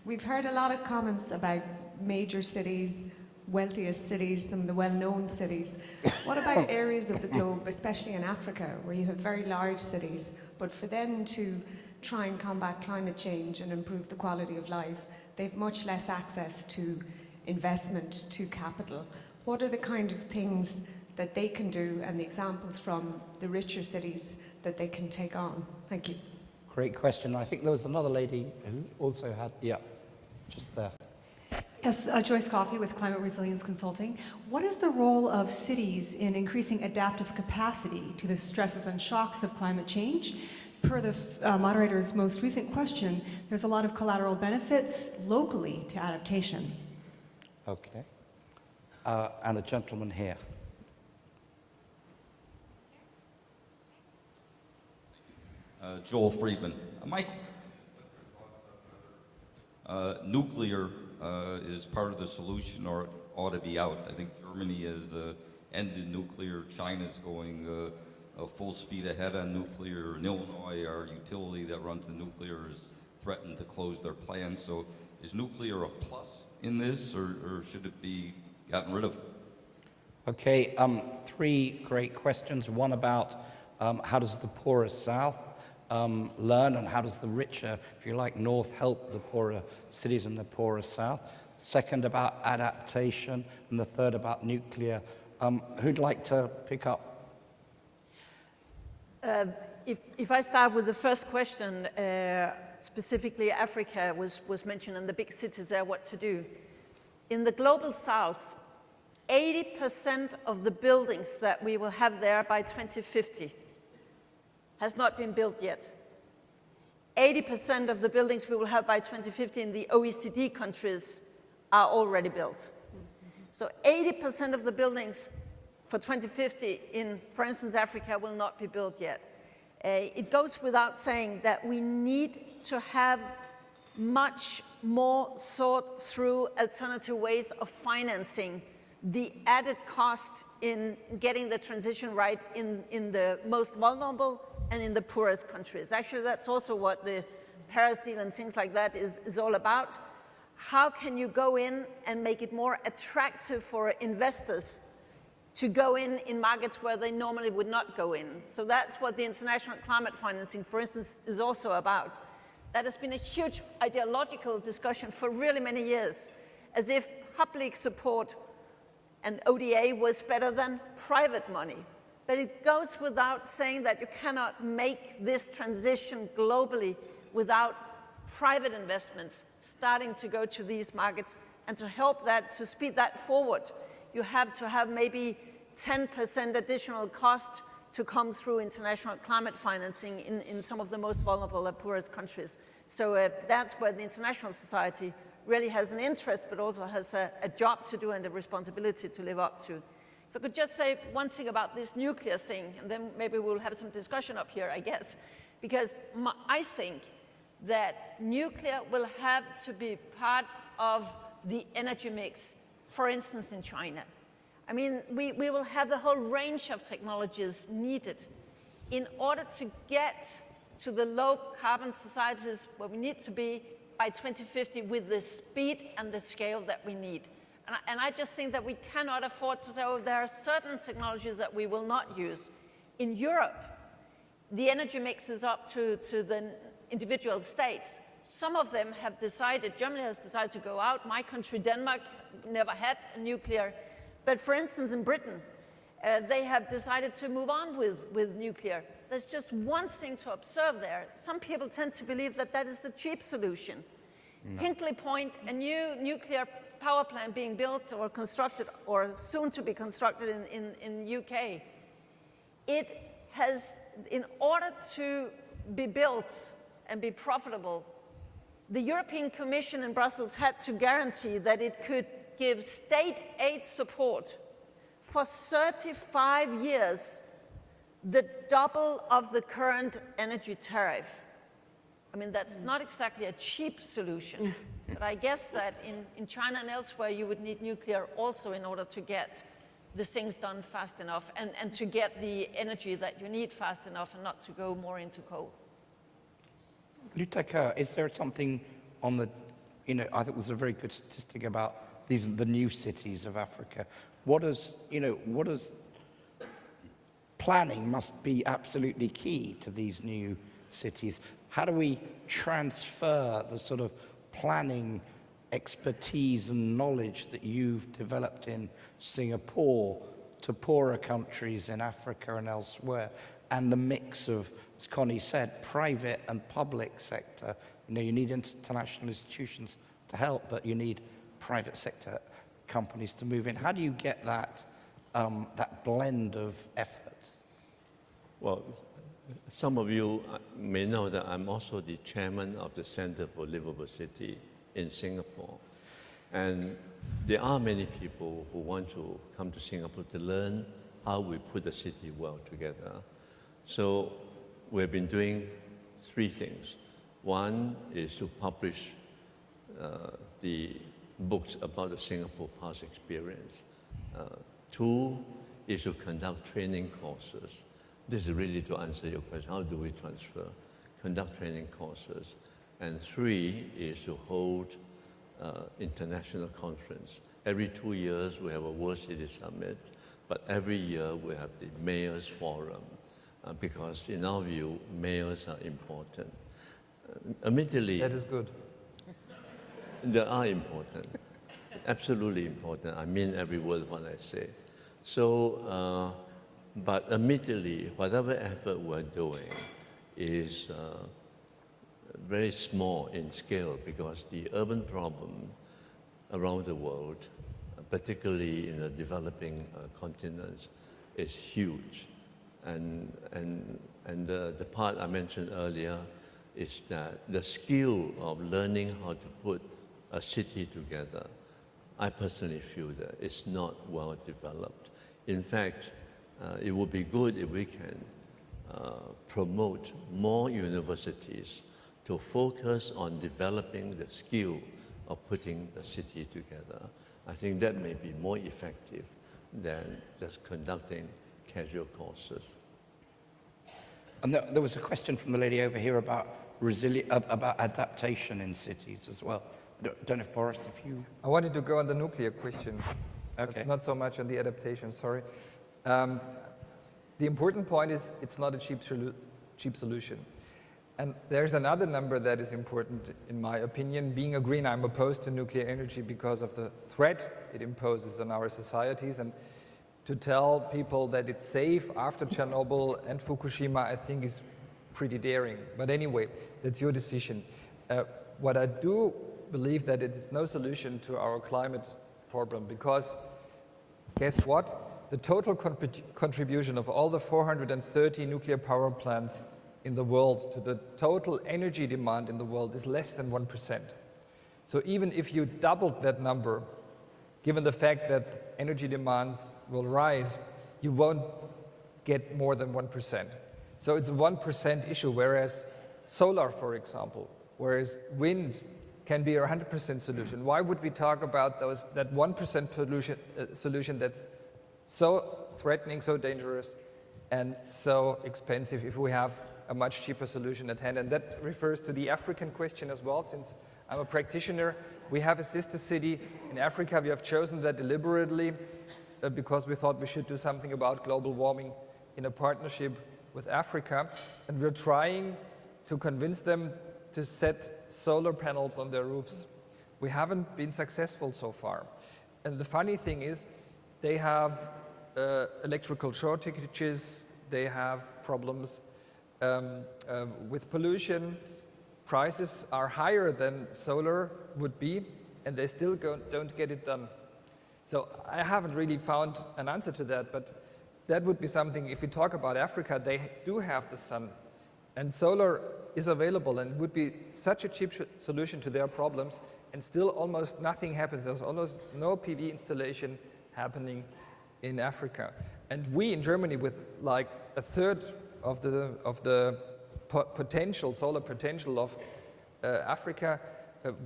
We've heard a lot of comments about major cities, wealthiest cities, some of the well-known cities. What about areas of the globe, especially in Africa, where you have very large cities, but for them to try and combat climate change and improve the quality of life, they have much less access to investment, to capital. What are the kind of things that they can do and the examples from the richer cities that they can take on? Thank you. Great question. I think there was another lady who also had, just there. Yes, Joyce Coffey with Climate Resilience Consulting. What is the role of cities in increasing adaptive capacity to the stresses and shocks of climate change? Per the moderator's most recent question, there's a lot of collateral benefits locally to adaptation. Okay. And a gentleman here. Joel Friedman. Nuclear is part of the solution or ought to be out. I think Germany has ended nuclear. China's going full speed ahead on nuclear. In Illinois, our utility that runs the nuclear is threatened to close their plants. So is nuclear a plus in this, or should it be gotten rid of? Okay, 3 great questions. One about how does the poorest South learn, and how does the richer, if you like, north help the poorer cities and the poorer south? Second, about adaptation, and the third about nuclear. Who'd like to pick up? If I start with the first question, specifically Africa was mentioned, and the big cities there, what to do. In the global south, 80% of the buildings that we will have there by 2050 has not been built yet. 80% of the buildings we will have by 2050 in the OECD countries are already built. So 80% of the buildings for 2050 in, for instance, Africa will not be built yet. It goes without saying that we need to have much more thought through alternative ways of financing the added cost in getting the transition right in the most vulnerable and in the poorest countries. Actually, that's also what the Paris deal and things like that is all about. How can you go in and make it more attractive for investors to go in markets where they normally would not go in? So that's what the international climate financing, for instance, is also about. That has been a huge ideological discussion for really many years, as if public support and ODA was better than private money. But it goes without saying that you cannot make this transition globally without private investments starting to go to these markets. And to help that, to speed that forward, you have to have maybe 10% additional cost to come through international climate financing in some of the most vulnerable and poorest countries. So that's where the international society really has an interest, but also has a job to do and a responsibility to live up to. If I could just say one thing about this nuclear thing, and then maybe we'll have some discussion up here, I guess, because I think that nuclear will have to be part of the energy mix, for instance, in China. I mean, we will have the whole range of technologies needed in order to get to the low carbon societies where we need to be by 2050 with the speed and the scale that we need. And I just think that we cannot afford to say, oh, there are certain technologies that we will not use. In Europe, the energy mix is up to the individual states. Some of them have decided, Germany has decided to go out. My country, Denmark, never had nuclear. But for instance, in Britain, they have decided to move on with nuclear. There's just one thing to observe there. Some people tend to believe that that is the cheap solution. No. Hinkley Point, a new nuclear power plant being built or constructed or soon to be constructed in UK, it has, in order to be built and be profitable, the European Commission in Brussels had to guarantee that it could give state aid support for 35 years, the double of the current energy tariff. I mean, that's not exactly a cheap solution, but I guess that in China and elsewhere, you would need nuclear also in order to get the things done fast enough and to get the energy that you need fast enough and not to go more into coal. Thai-Ker, is there something on the, I think it was a very good statistic about the new cities of Africa. What does planning must be absolutely key to these new cities. How do we transfer the sort of planning expertise and knowledge that you've developed in Singapore to poorer countries in Africa and elsewhere, and the mix of, as Connie said, private and public sector? You need international institutions to help, but you need private sector companies to move in. How do you get that, that blend of effort? Well, some of you may know that I'm also the chairman of the Center for Livable City in Singapore. And there are many people who want to come to Singapore to learn how we put the city well together. So we've been doing three things. One is to publish the books about the Singapore past experience. Two is to conduct training courses. This is really to answer your question, how do we transfer? Conduct training courses. And three is to hold international conference. Every 2 years we have a World City Summit, but every year we have the Mayor's Forum, because in our view, mayors are important. Admittedly, That is good. they are important, absolutely important. I mean every word what I say. So, but admittedly, whatever effort we're doing is very small in scale because the urban problem around the world, particularly in the developing continents, is huge. And the part I mentioned earlier is that the skill of learning how to put a city together, I personally feel that it's not well developed. In fact, it would be good if we can promote more universities to focus on developing the skill of putting the city together. I think that may be more effective than just conducting casual courses. And there was a question from the lady over here about about adaptation in cities as well. I don't know if Boris, if you... I wanted to go on the nuclear question, Okay. but not so much on the adaptation, sorry. The important point is it's not a cheap solution. And there's another number that is important, in my opinion. Being a green, I'm opposed to nuclear energy because of the threat it imposes on our societies. And to tell people that it's safe after Chernobyl and Fukushima, I think is pretty daring. But anyway, that's your decision. What I do believe that it is no solution to our climate problem because guess what? The total contribution of all the 430 nuclear power plants in the world to the total energy demand in the world is less than 1%. So even if you doubled that number, given the fact that energy demands will rise, you won't get more than 1%. So it's a 1% issue, whereas solar, for example, whereas wind can be a 100% solution. Why would we talk about that 1% solution that's so threatening, so dangerous, and so expensive if we have a much cheaper solution at hand? And that refers to the African question as well, since I'm a practitioner. We have a sister city in Africa. We have chosen that deliberately because we thought we should do something about global warming in a partnership with Africa. And we're trying to convince them to set solar panels on their roofs. We haven't been successful so far. And the funny thing is, they have electrical shortages, they have problems with pollution, prices are higher than solar would be, and they still don't get it done. So I haven't really found an answer to that, but that would be something, if we talk about Africa, they do have the sun, and solar is available, and it would be such a cheap solution to their problems, and still almost nothing happens. There's almost no PV installation happening in Africa. And we in Germany, with like a third of the potential, solar potential of Africa,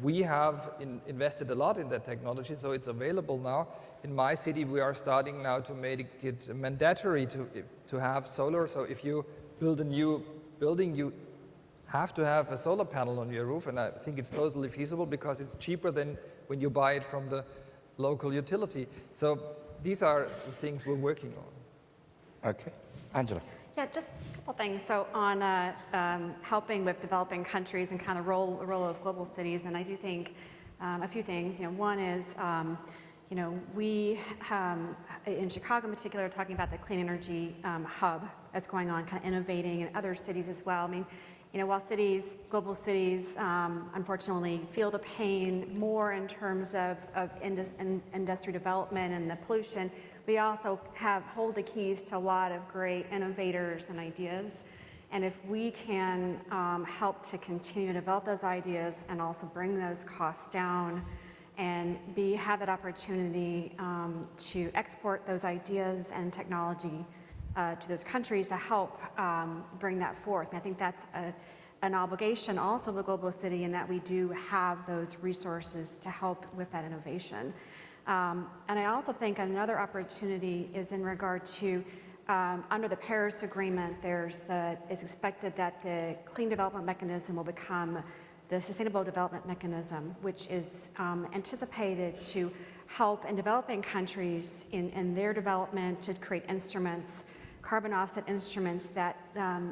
we have invested a lot in that technology, so it's available now. In my city, we are starting now to make it mandatory to have solar. So if you build a new building, you have to have a solar panel on your roof, and I think it's totally feasible because it's cheaper than when you buy it from the local utility. So these are the things we're working on. Okay. Angela. Yeah, just a couple things. So on helping with developing countries and kind of the role of global cities, and I do think a few things. One is, we in Chicago in particular are talking about the clean energy hub that's going on, kind of innovating in other cities as well. I mean, while global cities, unfortunately feel the pain more in terms of industry development and the pollution, we also hold the keys to a lot of great innovators and ideas. And if we can help to continue to develop those ideas and also bring those costs down and have that opportunity to export those ideas and technology to those countries to help bring that forth. And I think that's an obligation also of the global city in that we do have those resources to help with that innovation. And I also think another opportunity is in regard to under the Paris Agreement, it's expected that the Clean Development Mechanism will become the Sustainable Development Mechanism, which is anticipated to help in developing countries in their development to create instruments carbon offset instruments that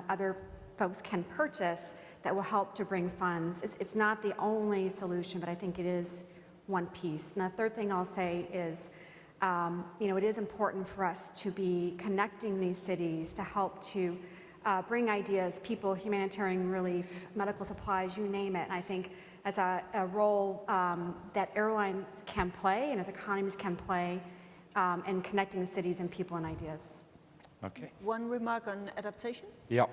other folks can purchase that will help to bring funds. It's not the only solution, but I think it is one piece. And the third thing I'll say is, it is important for us to be connecting these cities to help to bring ideas, people, humanitarian relief, medical supplies, you name it. And I think that's a role that airlines can play and as economies can play in connecting the cities and people and ideas. Okay. One remark on adaptation? Yep.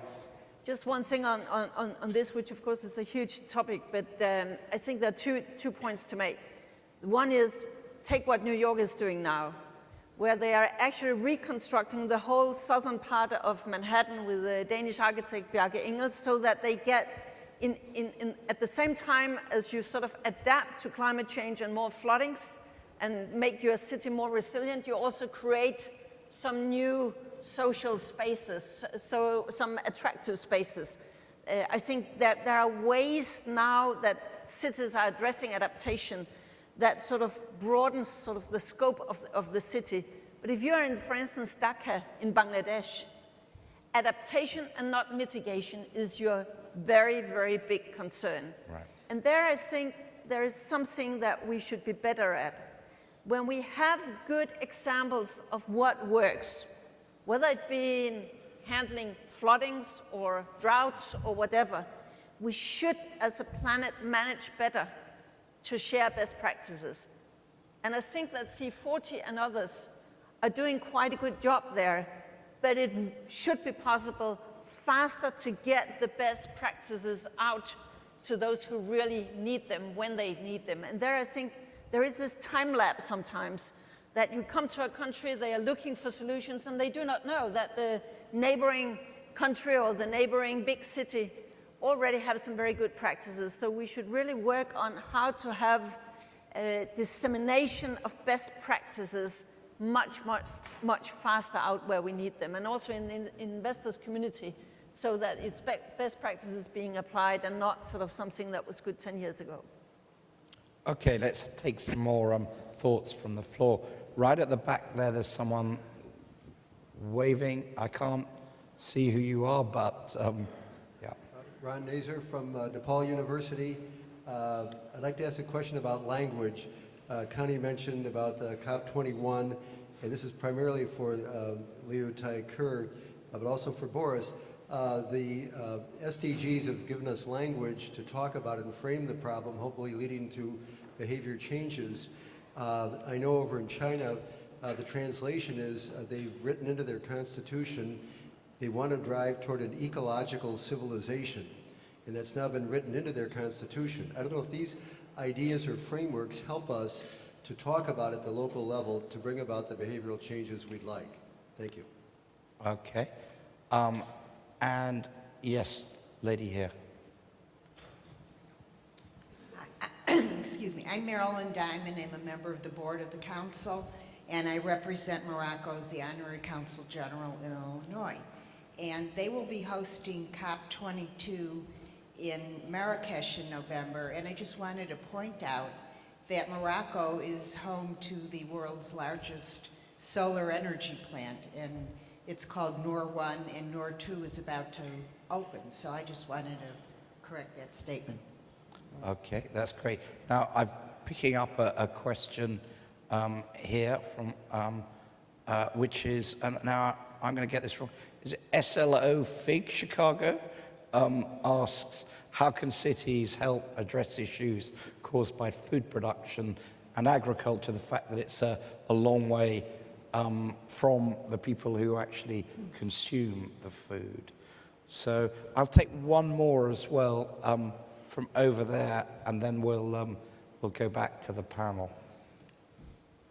Just one thing on this, which of course is a huge topic, but I think there are two points to make. One is, take what New York is doing now, where they are actually reconstructing the whole southern part of Manhattan with the Danish architect Bjarke Ingels, so that they get at the same time as you sort of adapt to climate change and more floodings and make your city more resilient, you also create some new social spaces, so some attractive spaces. I think that there are ways now that cities are addressing adaptation that sort of broadens sort of the scope of the city. But if you're in, for instance, Dhaka in Bangladesh, adaptation and not mitigation is your very, very big concern. Right. And there I think there is something that we should be better at. When we have good examples of what works, whether it be in handling floodings or droughts or whatever, we should, as a planet, manage better to share best practices. And I think that C40 and others are doing quite a good job there, but it should be possible faster to get the best practices out to those who really need them when they need them. And there I think there is this time lapse sometimes that you come to a country, they are looking for solutions, and they do not know that the neighboring country or the neighboring big city already have some very good practices. So we should really work on how to have dissemination of best practices much faster out where we need them, and also in the investors community, so that it's best practices being applied and not sort of something that was good 10 years ago. Okay, let's take some more thoughts from the floor. Right at the back there, there's someone waving. I can't see who you are, but yeah. Ron Nazer from DePaul University. I'd like to ask a question about language. Connie mentioned about COP21, and this is primarily for Leo Thai-Ker, but also for Boris. The SDGs have given us language to talk about and frame the problem, hopefully leading to behavior changes. I know over in China, the translation is they've written into their constitution they want to drive toward an ecological civilization, and that's now been written into their constitution. I don't know if these ideas or frameworks help us to talk about at the local level to bring about the behavioral changes we'd like. Thank you. Okay. And yes, lady here. Excuse me. I'm Marilyn Diamond. I'm a member of the board of the council, and I represent Morocco as the Honorary Consul General in Illinois. And they will be hosting COP22 in Marrakesh in November, and I just wanted to point out that Morocco is home to the world's largest solar energy plant, and it's called Noor 1, and Noor 2 is about to open. So I just wanted to correct that statement. Okay, that's great. Now, I'm picking up a question here from, which is, and now I'm going to get this wrong, is it SLO Fig Chicago? Asks, how can cities help address issues caused by food production and agriculture, the fact that it's a long way from the people who actually consume the food? So I'll take one more as well from over there, and then we'll go back to the panel.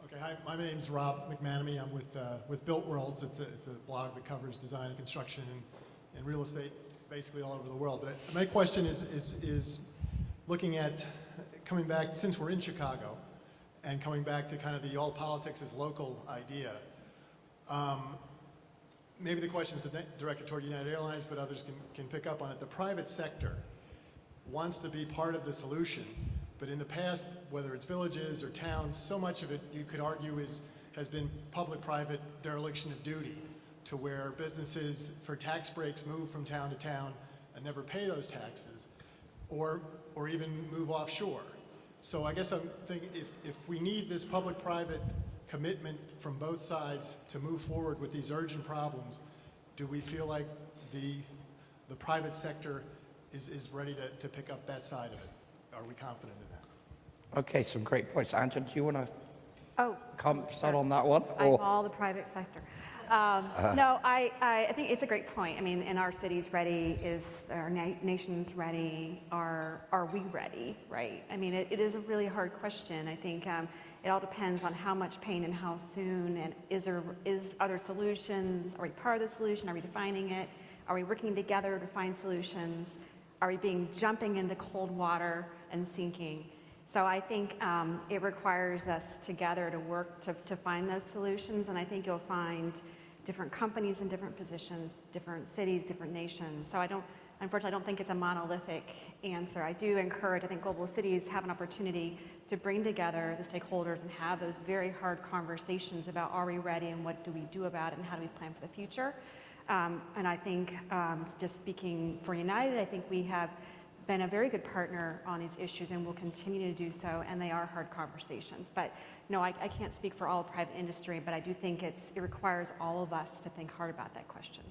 Okay, hi, my name's Rob McManamy. I'm with Built Worlds. It's a blog that covers design and construction and real estate basically all over the world. But my question is looking at coming back, since we're in Chicago, and coming back to kind of the all politics is local idea. Maybe the question is directed toward United Airlines, but others can pick up on it. The private sector wants to be part of the solution, but in the past, whether it's villages or towns, so much of it, you could argue, has been public-private dereliction of duty to where businesses for tax breaks move from town to town and never pay those taxes, or even move offshore. So I guess I'm thinking if we need this public-private commitment from both sides to move forward with these urgent problems, do we feel like the private sector is ready to pick up that side of it? Are we confident in that? Okay, some great points. Angela, do you want to start Sure. on that one? I'm all the private sector. No, I think it's a great point. I mean, in our cities ready, is our nations ready? Are we ready, right? I mean, it is a really hard question. I think it all depends on how much pain and how soon, and are there solutions? Are we part of the solution? Are we defining it? Are we working together to find solutions? Are we jumping into cold water and sinking? So I think it requires us together to work to find those solutions, and I think you'll find different companies in different positions, different cities, different nations. So unfortunately, I don't think it's a monolithic answer. I do encourage, I think global cities have an opportunity to bring together the stakeholders and have those very hard conversations about are we ready and what do we do about it and how do we plan for the future. And I think, just speaking for United, I think we have been a very good partner on these issues and will continue to do so, and they are hard conversations. But no, I can't speak for all private industry, but I do think it requires all of us to think hard about that question.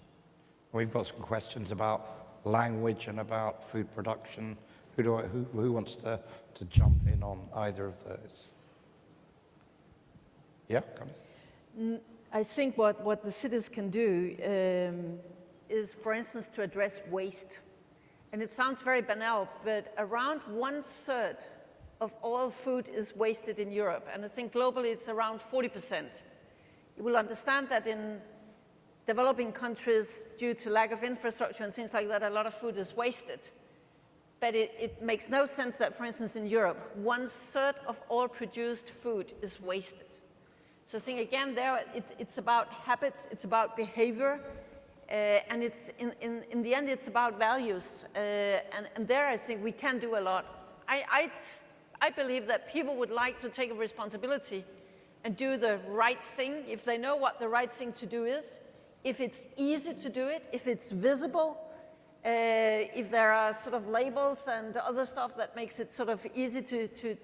We've got some questions about language and about food production. Who wants to jump in on either of those? Yeah, Connie. I think what the cities can do is, for instance, to address waste. And it sounds very banal, but around 1/3 of all food is wasted in Europe. And I think globally it's around 40%. You will understand that in developing countries, due to lack of infrastructure and things like that, a lot of food is wasted. But it makes no sense that, for instance, in Europe, 1/3 of all produced food is wasted. So I think, again, there it's about habits, it's about behavior, and it's in the end, it's about values. And there I think we can do a lot. I believe that people would like to take a responsibility and do the right thing if they know what the right thing to do is, if it's easy to do it, if it's visible, if there are sort of labels and other stuff that makes it sort of easy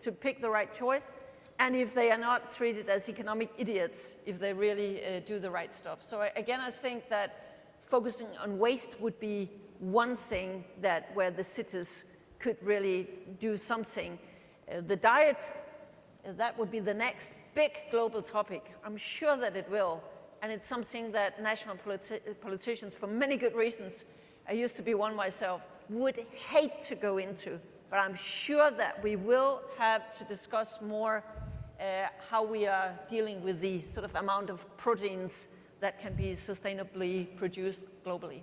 to pick the right choice, and if they are not treated as economic idiots, if they really do the right stuff. So again, I think that focusing on waste would be one thing where the cities could really do something. The diet, that would be the next big global topic. I'm sure that it will, and it's something that national politicians, for many good reasons, I used to be one myself, would hate to go into. But I'm sure that we will have to discuss more how we are dealing with the sort of amount of proteins that can be sustainably produced globally.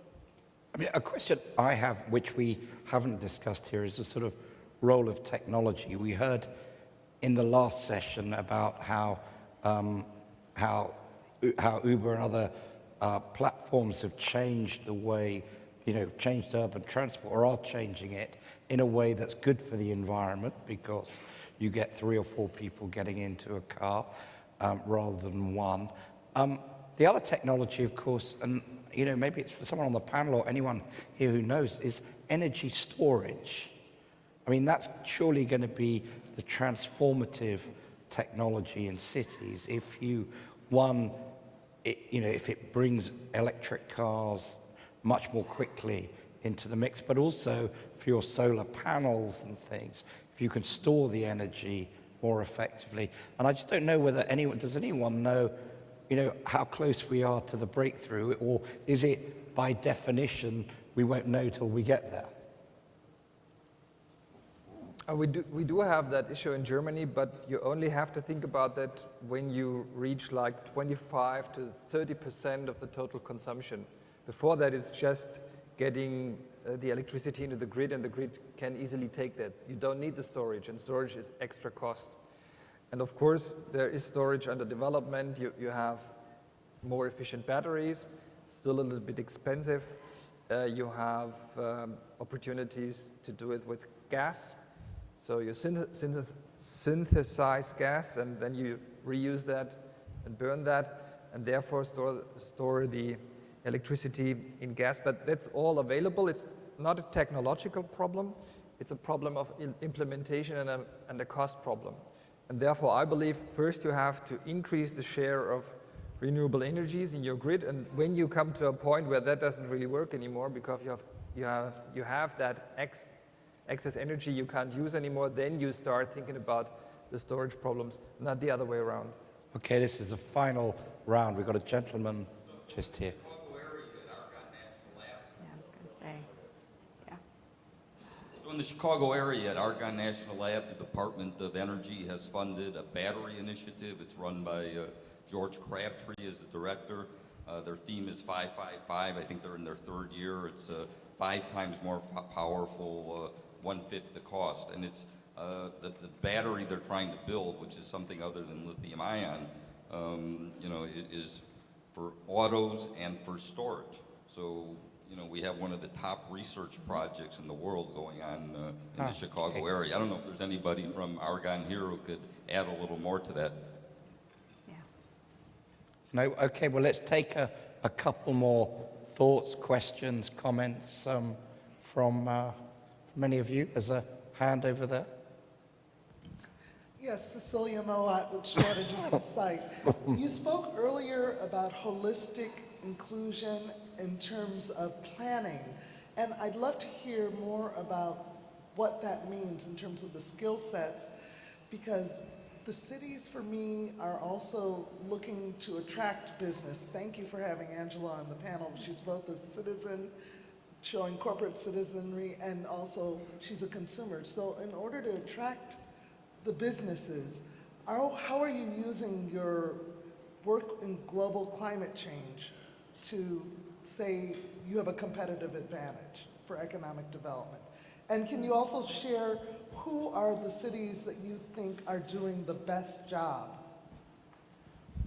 I mean, a question I have, which we haven't discussed here, is the sort of role of technology. We heard in the last session about how Uber and other platforms have changed the way, changed urban transport, or are changing it in a way that's good for the environment, because you get 3 or 4 people getting into a car rather than one. The other technology, of course, and maybe it's for someone on the panel or anyone here who knows, is energy storage. I mean, that's surely going to be the transformative technology in cities. If if it brings electric cars much more quickly into the mix, but also for your solar panels and things, if you can store the energy more effectively. And I just don't know whether does anyone know, how close we are to the breakthrough, or is it by definition we won't know till we get there? We do have that issue in Germany, but you only have to think about that when you reach like 25 to 30% of the total consumption. Before that, it's just getting the electricity into the grid, and the grid can easily take that. You don't need the storage, and storage is extra cost. And of course, there is storage under development. You have more efficient batteries, still a little bit expensive. You have opportunities to do it with gas. So you synthesize gas, and then you reuse that and burn that, and therefore store the electricity in gas, but that's all available. It's not a technological problem. It's a problem of implementation and a cost problem. And therefore, I believe first you have to increase the share of renewable energies in your grid, and when you come to a point where that doesn't really work anymore because you have that excess energy you can't use anymore, then you start thinking about the storage problems, not the other way around. Okay, this is the final round. We've got a gentleman just here. Yeah, I was going to say, yeah. So in the Chicago area at Argonne National Lab, the Department of Energy has funded a battery initiative. It's run by George Crabtree as the director. Their theme is 555. I think they're in their third year. It's 5 times more powerful, 1/5 the cost. And it's the battery they're trying to build, which is something other than lithium ion, is for autos and for storage. So, we have one of the top research projects in the world going on in the Chicago area. I don't know if there's anybody from Argonne here who could add a little more to that. No? Okay, well, let's take a couple more thoughts, questions, comments from any of you. There's a hand over there. Yes, Cecilia Moat with Strategies Insight. You spoke earlier about holistic inclusion in terms of planning, and I'd love to hear more about what that means in terms of the skill sets, because the cities, for me, are also looking to attract business. Thank you for having Angela on the panel. She's both a citizen, showing corporate citizenry, and also she's a consumer. So in order to attract the businesses, how are you using your work in global climate change to say you have a competitive advantage for economic development? And can you also share who are the cities that you think are doing the best job?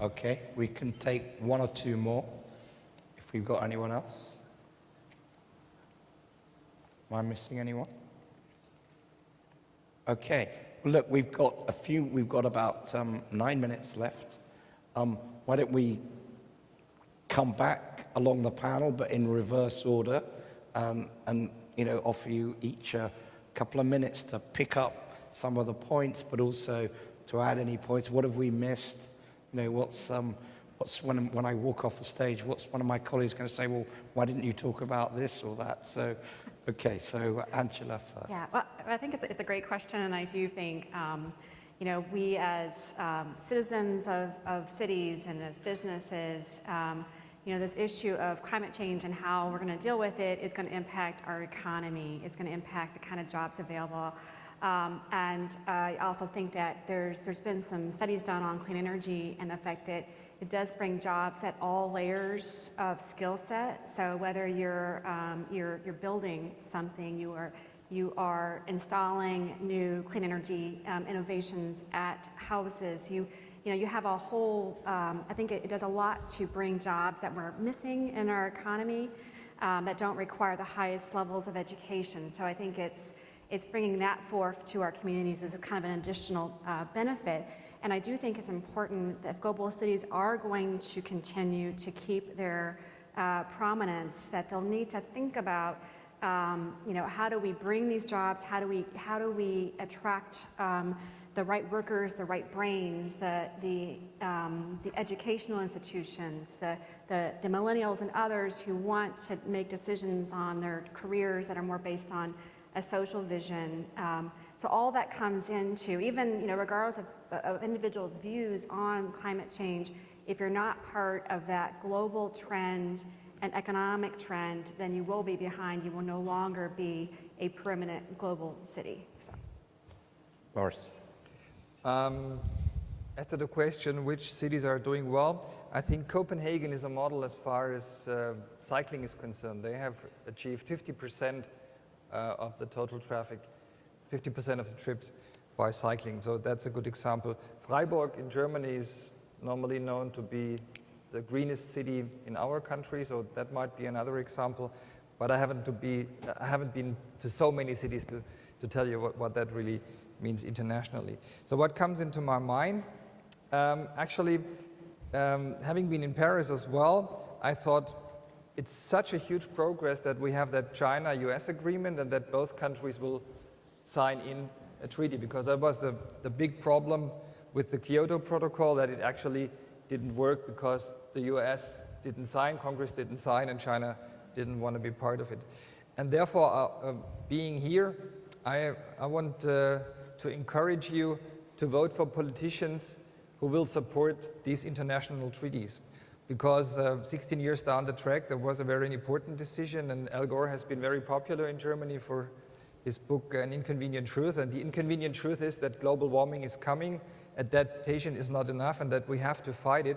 Okay, we can take one or two more if we've got anyone else. Am I missing anyone? Okay, well, look, we've got about 9 minutes left. Why don't we come back along the panel, but in reverse order, and offer you each a couple of minutes to pick up some of the points, but also to add any points. What have we missed? What's when I walk off the stage, what's one of my colleagues going to say, well, why didn't you talk about this or that? So, okay, so Angela first. Yeah, well, I think it's a great question, and I do think, we as citizens of cities and as businesses, this issue of climate change and how we're going to deal with it is going to impact our economy. It's going to impact the kind of jobs available. And I also think that there's been some studies done on clean energy and the fact that it does bring jobs at all layers of skill set. So whether you're building something, you are installing new clean energy innovations at houses. You have a whole, I think it does a lot to bring jobs that we're missing in our economy that don't require the highest levels of education. So I think it's bringing that forth to our communities as kind of an additional benefit. And I do think it's important that if global cities are going to continue to keep their prominence, that they'll need to think about, how do we bring these jobs? How do we attract the right workers, the right brains, the educational institutions, the millennials and others who want to make decisions on their careers that are more based on a social vision. So all that comes into, even regardless of individuals' views on climate change, if you're not part of that global trend and economic trend, then you will be behind. You will no longer be a permanent global city. So. Boris. As to the question, which cities are doing well, I think Copenhagen is a model as far as cycling is concerned. They have achieved 50% of the total traffic, 50% of the trips by cycling. So that's a good example. Freiburg in Germany is normally known to be the greenest city in our country, so that might be another example. But I haven't been to so many cities to tell you what that really means internationally. So what comes into my mind, having been in Paris as well, I thought it's such a huge progress that we have that China-US agreement and that both countries will sign in a treaty, because that was the big problem with the Kyoto Protocol, that it actually didn't work because the US didn't sign, Congress didn't sign, and China didn't want to be part of it. And therefore, being here, I want to encourage you to vote for politicians who will support these international treaties. Because 16 years down the track, there was a very important decision, and Al Gore has been very popular in Germany for his book, An Inconvenient Truth. And the inconvenient truth is that global warming is coming, adaptation is not enough, and that we have to fight it.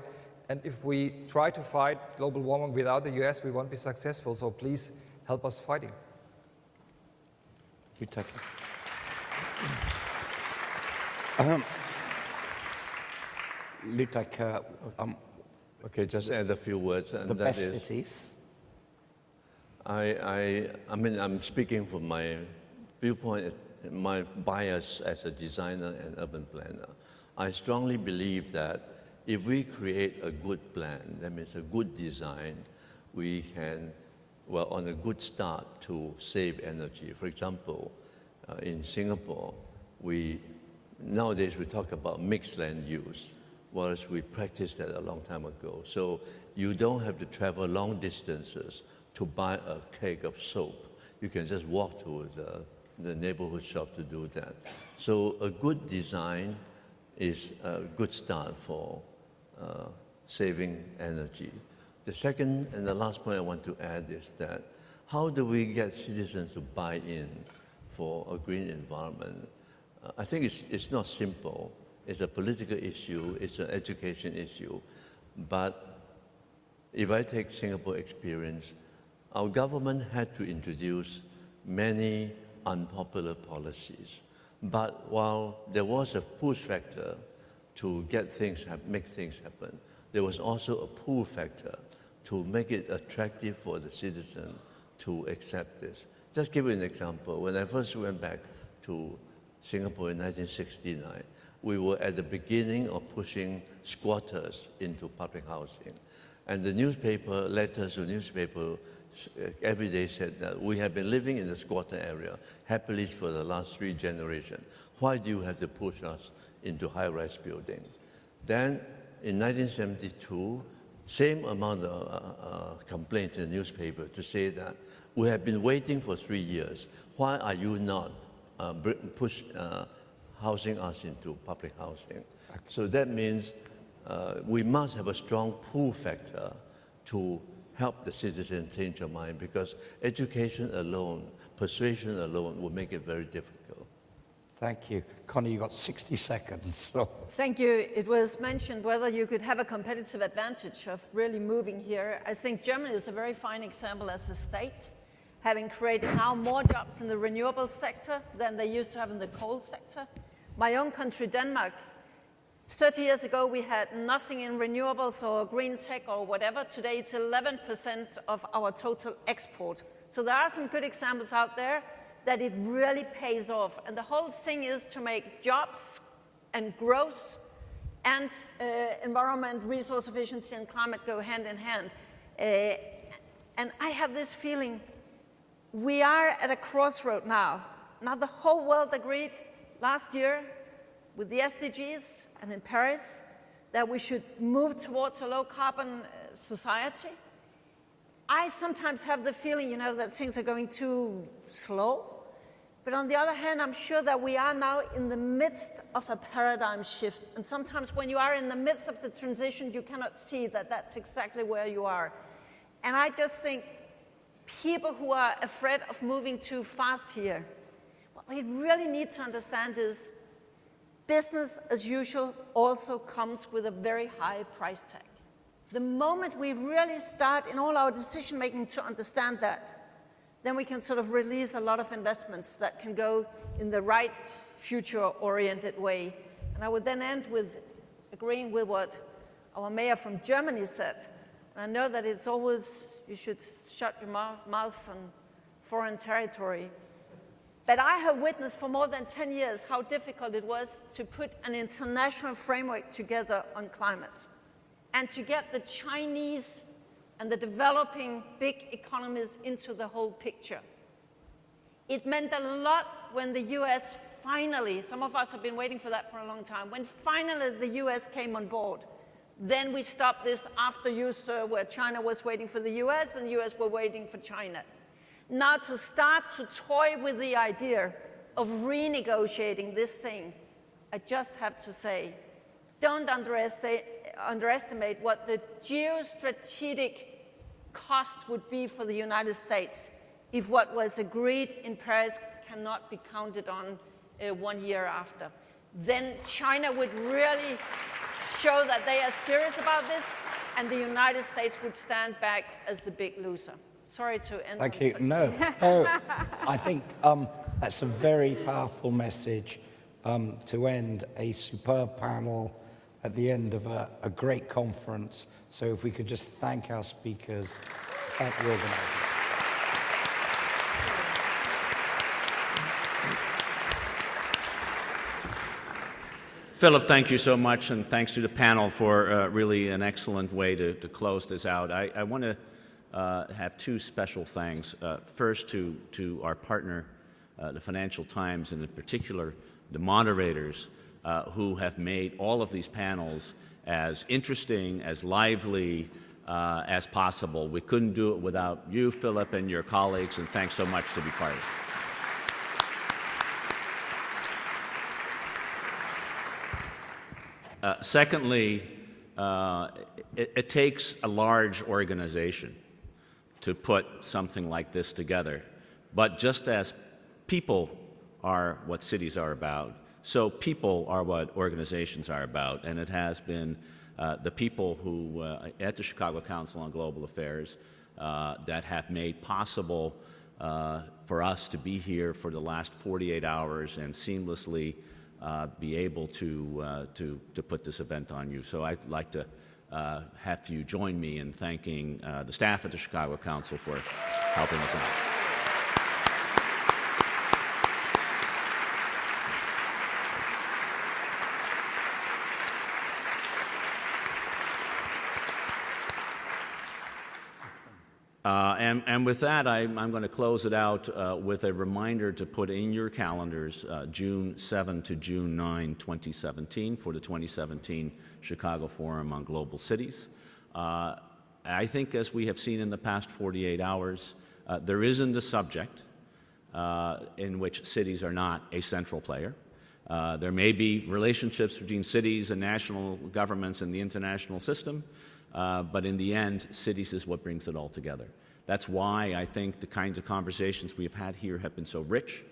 And if we try to fight global warming without the US, we won't be successful. So please help us fighting. You take it. Hedegaard, Okay, just add a few words. And the that best is, cities. I mean, I'm speaking from my viewpoint, my bias as a designer and urban planner. I strongly believe that if we create a good plan, that means a good design, we can, well, on a good start to save energy. For example, in Singapore, nowadays we talk about mixed land use, whereas we practiced that a long time ago. So you don't have to travel long distances to buy a keg of soap. You can just walk to the neighborhood shop to do that. So a good design is a good start for saving energy. The second and the last point I want to add is that how do we get citizens to buy in for a green environment? I think it's not simple. It's a political issue, it's an education issue. But if I take Singapore experience, our government had to introduce many unpopular policies. But while there was a push factor to make things happen, there was also a pull factor to make it attractive for the citizen to accept this. Just give you an example. When I first went back to Singapore in 1969, we were at the beginning of pushing squatters into public housing. And the letters to newspaper every day said that we have been living in the squatter area happily for the last 3 generations. Why do you have to push us into high-rise building? Then in 1972, same amount of complaints in the newspaper to say that we have been waiting for 3 years. Why are you not housing us into public housing? So that means we must have a strong pull factor to help the citizen change their mind, because education alone, persuasion alone will make it very difficult. Thank you. Connie, you got 60 seconds. So. Thank you. It was mentioned whether you could have a competitive advantage of really moving here. I think Germany is a very fine example as a state, having created now more jobs in the renewable sector than they used to have in the coal sector. My own country, Denmark, 30 years ago, we had nothing in renewables or green tech or whatever. Today, it's 11% of our total export. So there are some good examples out there that it really pays off. And the whole thing is to make jobs and growth and environment, resource efficiency, and climate go hand in hand. And I have this feeling we are at a crossroad now. Now, the whole world agreed last year with the SDGs and in Paris that we should move towards a low-carbon society. I sometimes have the feeling, that things are going too slow. But on the other hand, I'm sure that we are now in the midst of a paradigm shift. And sometimes when you are in the midst of the transition, you cannot see that that's exactly where you are. And I just think people who are afraid of moving too fast here, what we really need to understand is business as usual also comes with a very high price tag. The moment we really start in all our decision making to understand that, then we can sort of release a lot of investments that can go in the right future-oriented way. And I would then end with agreeing with what our mayor from Germany said. And I know that it's always, you should shut your mouth on foreign territory. But I have witnessed for more than 10 years how difficult it was to put an international framework together on climate and to get the Chinese and the developing big economies into the whole picture. It meant a lot when the US finally, some of us have been waiting for that for a long time, when finally the US came on board. Then we stopped this after you, sir, where China was waiting for the US and the US were waiting for China. Now to start to toy with the idea of renegotiating this thing, I just have to say, don't underestimate what the geostrategic cost would be for the United States if what was agreed in Paris cannot be counted on 1 year after. Then China would really show that they are serious about this, and the United States would stand back as the big loser. Sorry to end. Thank you. No, I think that's a very powerful message to end a superb panel at the end of a great conference. So if we could just thank our speakers, thank the organizers. Philip, thank you so much, and thanks to the panel for really an excellent way to close this out. I want to have two special thanks. First, to our partner, the Financial Times, and in particular, the moderators who have made all of these panels as interesting, as lively as possible. We couldn't do it without you, Philip, and your colleagues, and thanks so much to be part of it. Secondly, it takes a large organization to put something like this together. But just as people are what cities are about, so people are what organizations are about. And it has been the people who, at the Chicago Council on Global Affairs, that have made possible for us to be here for the last 48 hours and seamlessly be able to put this event on you. So I'd like to have you join me in thanking the staff at the Chicago Council for helping us out. And with that, I'm going to close it out with a reminder to put in your calendars June 7 to June 9, 2017 for the 2017 Chicago Forum on Global Cities. I think, as we have seen in the past 48 hours, there isn't a subject in which cities are not a central player. There may be relationships between cities and national governments and the international system, but in the end, cities is what brings it all together. That's why I think the kinds of conversations we've had here have been so rich.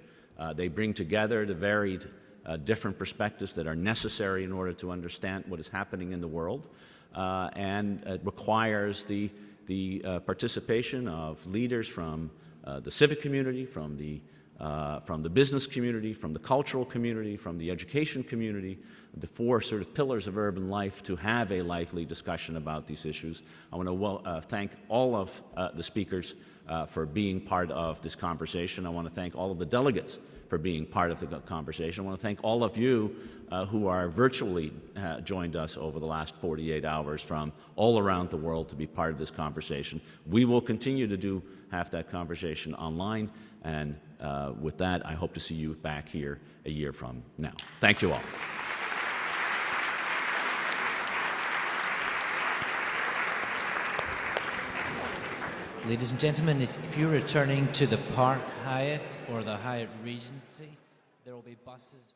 They bring together the varied different perspectives that are necessary in order to understand what is happening in the world, and it requires the participation of leaders from the civic community, from the business community, from the cultural community, from the education community, the four sort of pillars of urban life, to have a lively discussion about these issues. I want to thank all of the speakers for being part of this conversation. I want to thank all of the delegates for being part of the conversation. I want to thank all of you who are virtually joined us over the last 48 hours from all around the world to be part of this conversation. We will continue to have that conversation online, and with that, I hope to see you back here a year from now. Thank you all. Ladies and gentlemen, if you're returning to the Park Hyatt or the Hyatt Regency, there will be buses